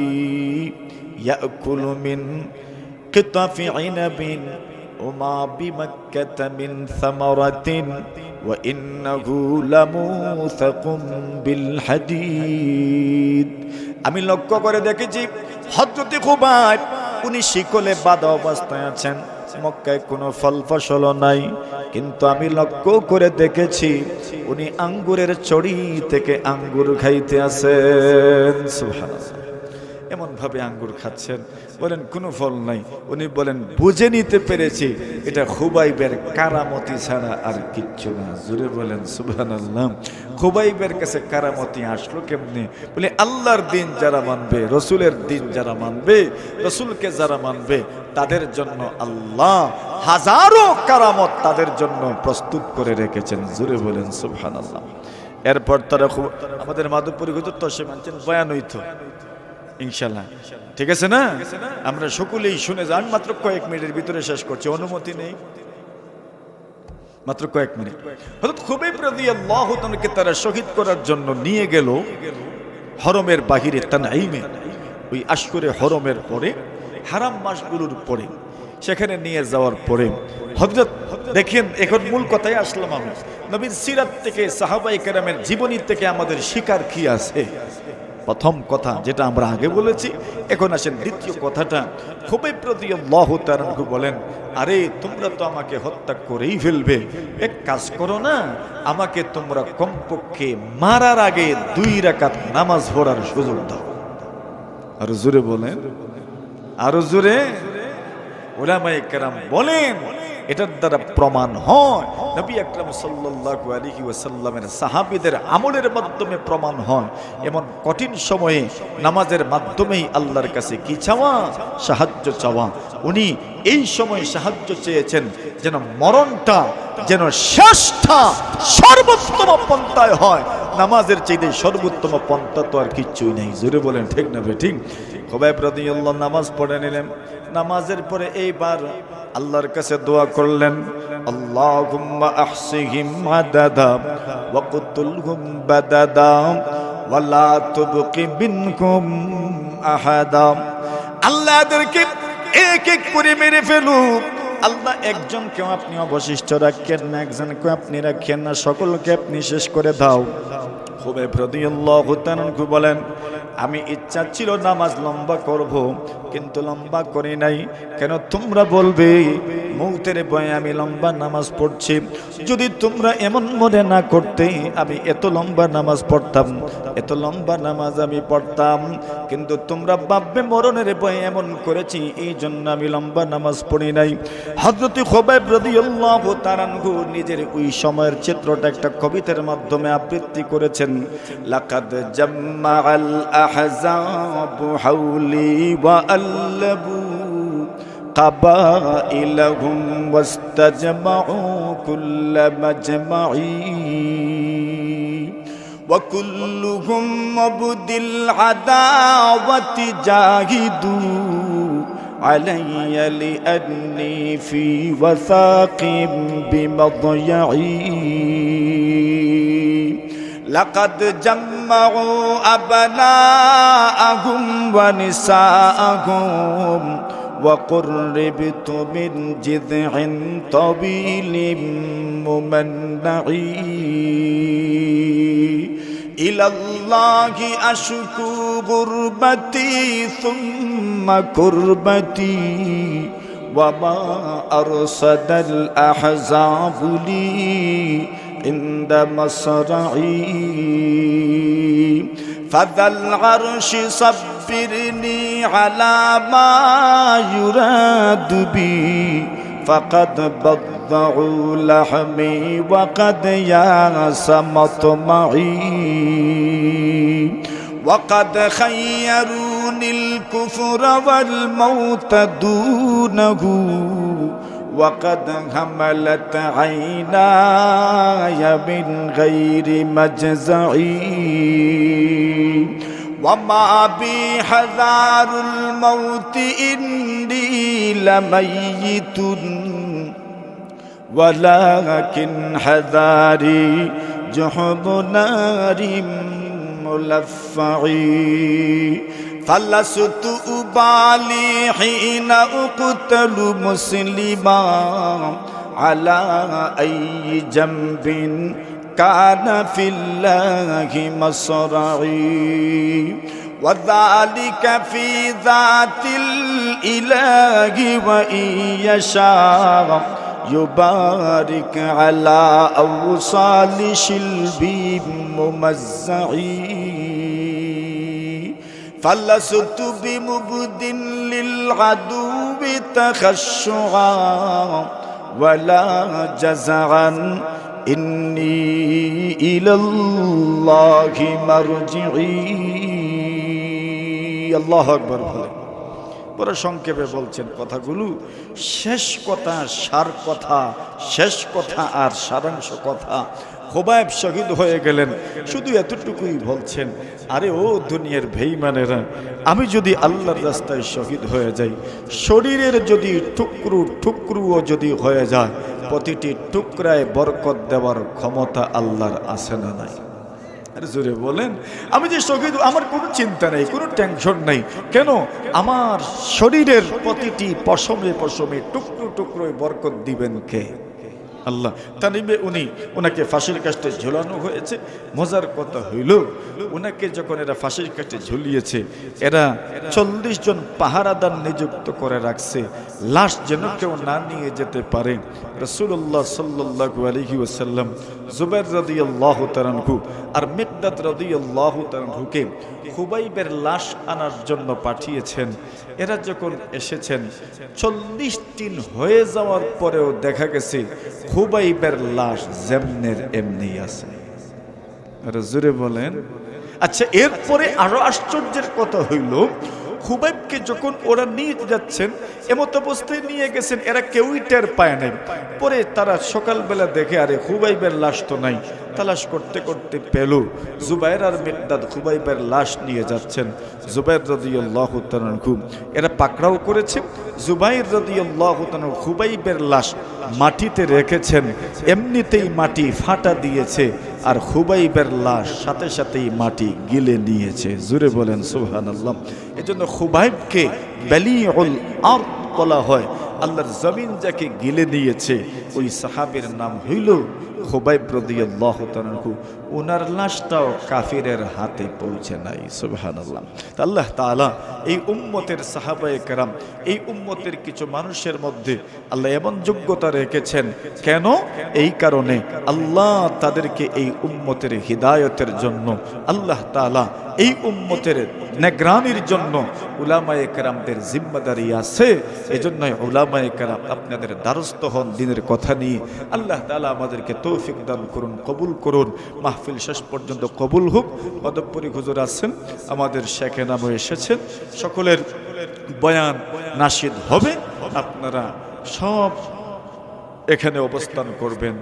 ইয়াকুলু মিন কিতাফি ইনাবিন ওমা বিমাক্কাতা মিন সামারাতিন ওয়া ইন্নাহু লামুসাকুম বিল হাদিদ। আমি লক্ষ্য করে দেখেছি হযরত খুবাইব উনি শিকলে বাঁধা অবস্থায় আছেন, মক্কায় কোনো ফল ফসল নাই, কিন্তু আমি লক্ষ্য করে দেখেছি উনি আঙ্গুরের চড়ি থেকে আঙ্গুর খাইতে আছেন। সুবহানাল্লাহ। এমন ভাবে আঙ্গুর খাচ্ছেন, বলেন কোনো ফল নাই। উনি বলেন, বুঝে নিতে পেরেছি এটা খুবাইবের কারামতি ছাড়া আর কিচ্ছু না। জোরে বলেন সুবহানাল্লাহ। খুবাইবের কাছে কারামতি আসলো কেমনে? বলে, আল্লাহর দিন যারা মানবে, রসুলের দিন যারা মানবে, রসুলকে যারা মানবে, তাদের জন্য আল্লাহ হাজারো কারামত তাদের জন্য প্রস্তুত করে রেখেছেন। জোরে বলেন সুবহানাল্লাহ। এরপর তারা আমাদের মাধবপুরী হুজুর তো সে মানছেন বয়ান হইতো ইনশাল্লাহ, ঠিক আছে না? আমরা সকলেই শুনে যান। মাত্র কয়েক মিনিটের ভিতরে শেষ করছি, অনুমতি নেই, মাত্র কয়েক মিনিট। হযরত খুবাইব রাদিয়াল্লাহু তাআলাকে তারা শহীদ করার জন্য নিয়ে গেল হরমের বাহিরে, তানঈমে, ওই আশকুরে হরমের পরে, হারাম মাসগুলোর পরে, সেখানে নিয়ে যাওয়ার পরে হযরত দেখেন, এখন মূল কথায় আসলাম আমি। নবীর সিরাত থেকে, সাহাবায়ে কেরামের জীবনী থেকে আমাদের শিকার কি আছে? প্রথম কথা যেটা আমরা আগে বলেছি, এখন আসেন দ্বিতীয় কথাটা। খুবাইব রাদিয়াল্লাহু তাআলা বলেন, আরে তোমরা তো আমাকে হত্যা করেই ফেলবে, এক কাজ করো না, আমাকে তোমরা কমপক্ষে মারার আগে 2 রাকাত নামাজ পড়ার সুযোগ দাও। আরো জোরে বলেন, আরো জোরে। উলামায়ে কেরাম বলেন, এটার দ্বারা প্রমাণ হয় নবী আকরাম সাল্লাল্লাহু আলাইহি ওয়াসাল্লামের সাহাবীদের আমলের মাধ্যমে প্রমাণ হয়। এমন কঠিন সময়ে নামাজের মাধ্যমেই আল্লাহর কাছে কি চাওয়া? সাহায্য চাওয়া। উনি এই সময় সাহায্য চেয়েছেন যেন মরণটা যেন শেষটা সর্বোত্তম পন্থায় হয়। নামাজের চাইতে সর্বোত্তম পন্থা তো আর কিচ্ছুই নেই। জোরে বলেন ঠিক না ঠিক? খুবাইব রাদিয়াল্লাহু নামাজ পড়ে নিলেন। নামাজের পরে এইবার আল্লাহর কাছে দোয়া করলেন, আল্লাহুম্মা আহসিহিম আদাদা ওয়া কুতুলহুম বাদাদা ওয়া লা তুবকি মিনহুম আহাদা। আল্লাহ এদেরকে এক এক করে মেরে ফেলুক। আল্লাহ একজনকেও আপনি অবশিষ্ট রাখেন না, একজনকে আপনি রাখেন না, সকলকে আপনি শেষ করে দাও। খুবাইব রাদিয়াল্লাহু তাআলা বলেন, আমি ইচ্ছা ছিল নামাজ লম্বা করব, কিন্তু লম্বা করি নাই। কেন? তোমরা বলবে মৌতের ভয়ে আমি লম্বা নামাজ পড়ছি। যদি তোমরা এমন মনে না করতে আমি এত লম্বা নামাজ পড়তাম, এত লম্বা নামাজ আমি পড়তাম, কিন্তু তোমরা ভাববে মরণের ভয়ে এমন করেছি, এই জন্য আমি লম্বা নামাজ পড়ি নাই। হযরত খুবাইব রাদিয়াল্লাহু তাআলা আনহু নিজের ওই সময়ের চিত্রটা একটা কবিতার মাধ্যমে আবৃত্তি করেছেন। লাকাদ জাম্মাআল আহজাবু হাওলি ওয়া আল্লাবু قبائلهم واستجمعوا كل مجمعي وكلهم مبد العداوة جاهدوا علي لأني في وثاق بمضيعي لقد جمعوا أبناءهم ونساءهم وقربت من جذع طويل ممنع إلى الله أشكو غربتي ثم كربتي وما أرصد الأحزاب لي عند مصرعي فذا العرش صبرني على ما يراد بي فقد بضعوا لحمي وقد ياس مطمعي وقد خيروني الكفر والموت دونه وقد هملت عيناي من غير مجزعي وما بي حذار الموت إني لميت ولكن حذاري جحظ نار ملفعي فلست أبالي حين أقتل مسلما على أي جنب كان في الله مصرعي وذلك في ذات الإله وإن يشاء يبارك على أوصال شلبي ممزعي فلست بمبد للعدو تخشعا ولا جزعا إني إلى الله مرجعي الله أكبر বলেন। বড় সংক্ষেপে বলছেন কথাগুলো, শেষ কথা সার কথা, শেষ কথা আর সারাংশ কথা। খুবাইব শহীদ হয়ে গেলেন, শুধু এতটুকুই বলছেন, আরে ও দুনিয়ার বেঈমানেরা, আমি যদি আল্লাহর রাস্তায় শহীদ হয়ে যাই, শরীরের যদি টুকরো টুকরোও যদি হয়ে যায়, প্রতিটি টুকরায় বরকত দেওয়ার ক্ষমতা আল্লাহর আছে না নাই? আরে জোরে বলেন। আমি যে শহীদ, আমার কোনো চিন্তা নেই, কোনো টেনশন নেই। কেন? আমার শরীরের প্রতিটি পশমে পশমে টুকরো টুকরোয় বরকত দিবেন কে? আল্লাহ। তানিবে ওনাকে ফাঁসির কাষ্টে ঝুলানো হয়েছে। মজার কথা হইল, ওনাকে যখন এরা ফাঁসির কাষ্টে ঝুলিয়েছে, এরা 40 জন পাহারাদার নিযুক্ত করে রাখছে, লাশ যেন কেউ না নিয়ে যেতে পারে। রাসূলুল্লাহ সাল্লাল্লাহু আলাইহি ওয়াসাল্লাম জুবাইর রাদিয়াল্লাহু তাআলা আনহু আর মিকদাদ রাদিয়াল্লাহু তাআলা আনহুকে খুবাইবের লাশ আনার জন্য পাঠিয়েছেন। এরা যখন এসেছেন, 40 দিন হয়ে যাওয়ার পরেও দেখা গেছে খুবাইবের লাশ যেমনের এমনি আছে। আরে জোরে বলেন। আচ্ছা, এরপরে আরো আশ্চর্যের কথা হইল, খুবাইবকে যখন ওরা নিয়ে যাচ্ছেন, এমত অবস্থায় নিয়ে গেছেন, এরা কেউই টের পায় নাই। পরে তারা সকালবেলা দেখে, আরে খুবাইবের লাশ তো নাই। তালাশ করতে করতে পেল, জুবাইর আর মিকদাদ খুবাইবের লাশ নিয়ে যাচ্ছেন। জুবাইর রাদিয়াল্লাহু তাআলা আনহু এরা পাকড়াও করেছে। জুবাইর রাদিয়াল্লাহু তাআলা খুবাইবের লাশ মাটিতে রেখেছেন, এমনিতেই মাটি ফাটা দিয়েছে, আর খুবাইবের লাশ সাথে সাথেই মাটি গিলে নিয়েছে। জুরে বলেন সুবহানাল্লাহ। এজন্য খুবাইবকে বালিউল আরদ বলা হয়। আল্লাহর জমিন যাকে গিলে নিয়েছে, ওই সাহাবীর নাম হইল খুবাইব রাদিয়াল্লাহু তাআলা আনহু। ওনার লাশটাও কাফিরের হাতে পৌঁছে নাই। সুবহানাল্লাহ। আল্লাহ তাআলা এই উম্মতের সাহাবায়ে কেরাম, এই উম্মতের কিছু মানুষের মধ্যে আল্লাহ এমন যোগ্যতা রেখেছেন। কেন? এই কারণে আল্লাহ তাদেরকে এই উম্মতের হিদায়তের জন্য, আল্লাহ তাআলা এই উম্মতের নেগরানির জন্য উলামায়ে কেরামদের জিম্মাদারি আছে। এজন্যই উলামায়ে কেরাম আপনাদের দ্বারস্থ হন দ্বীনের কথা নিয়ে। আল্লাহ তাআলা আমাদেরকে তৌফিক দান করুন, কবুল করুন। মাহফিল শেষ পর্যন্ত কবুল হোক। পদপরি হুজুর আছেন, আমাদের শেখে নামও এসেছেন, সকলের বয়ান নাশিদ হবে। আপনারা সব এখানে অবস্থান করবেন।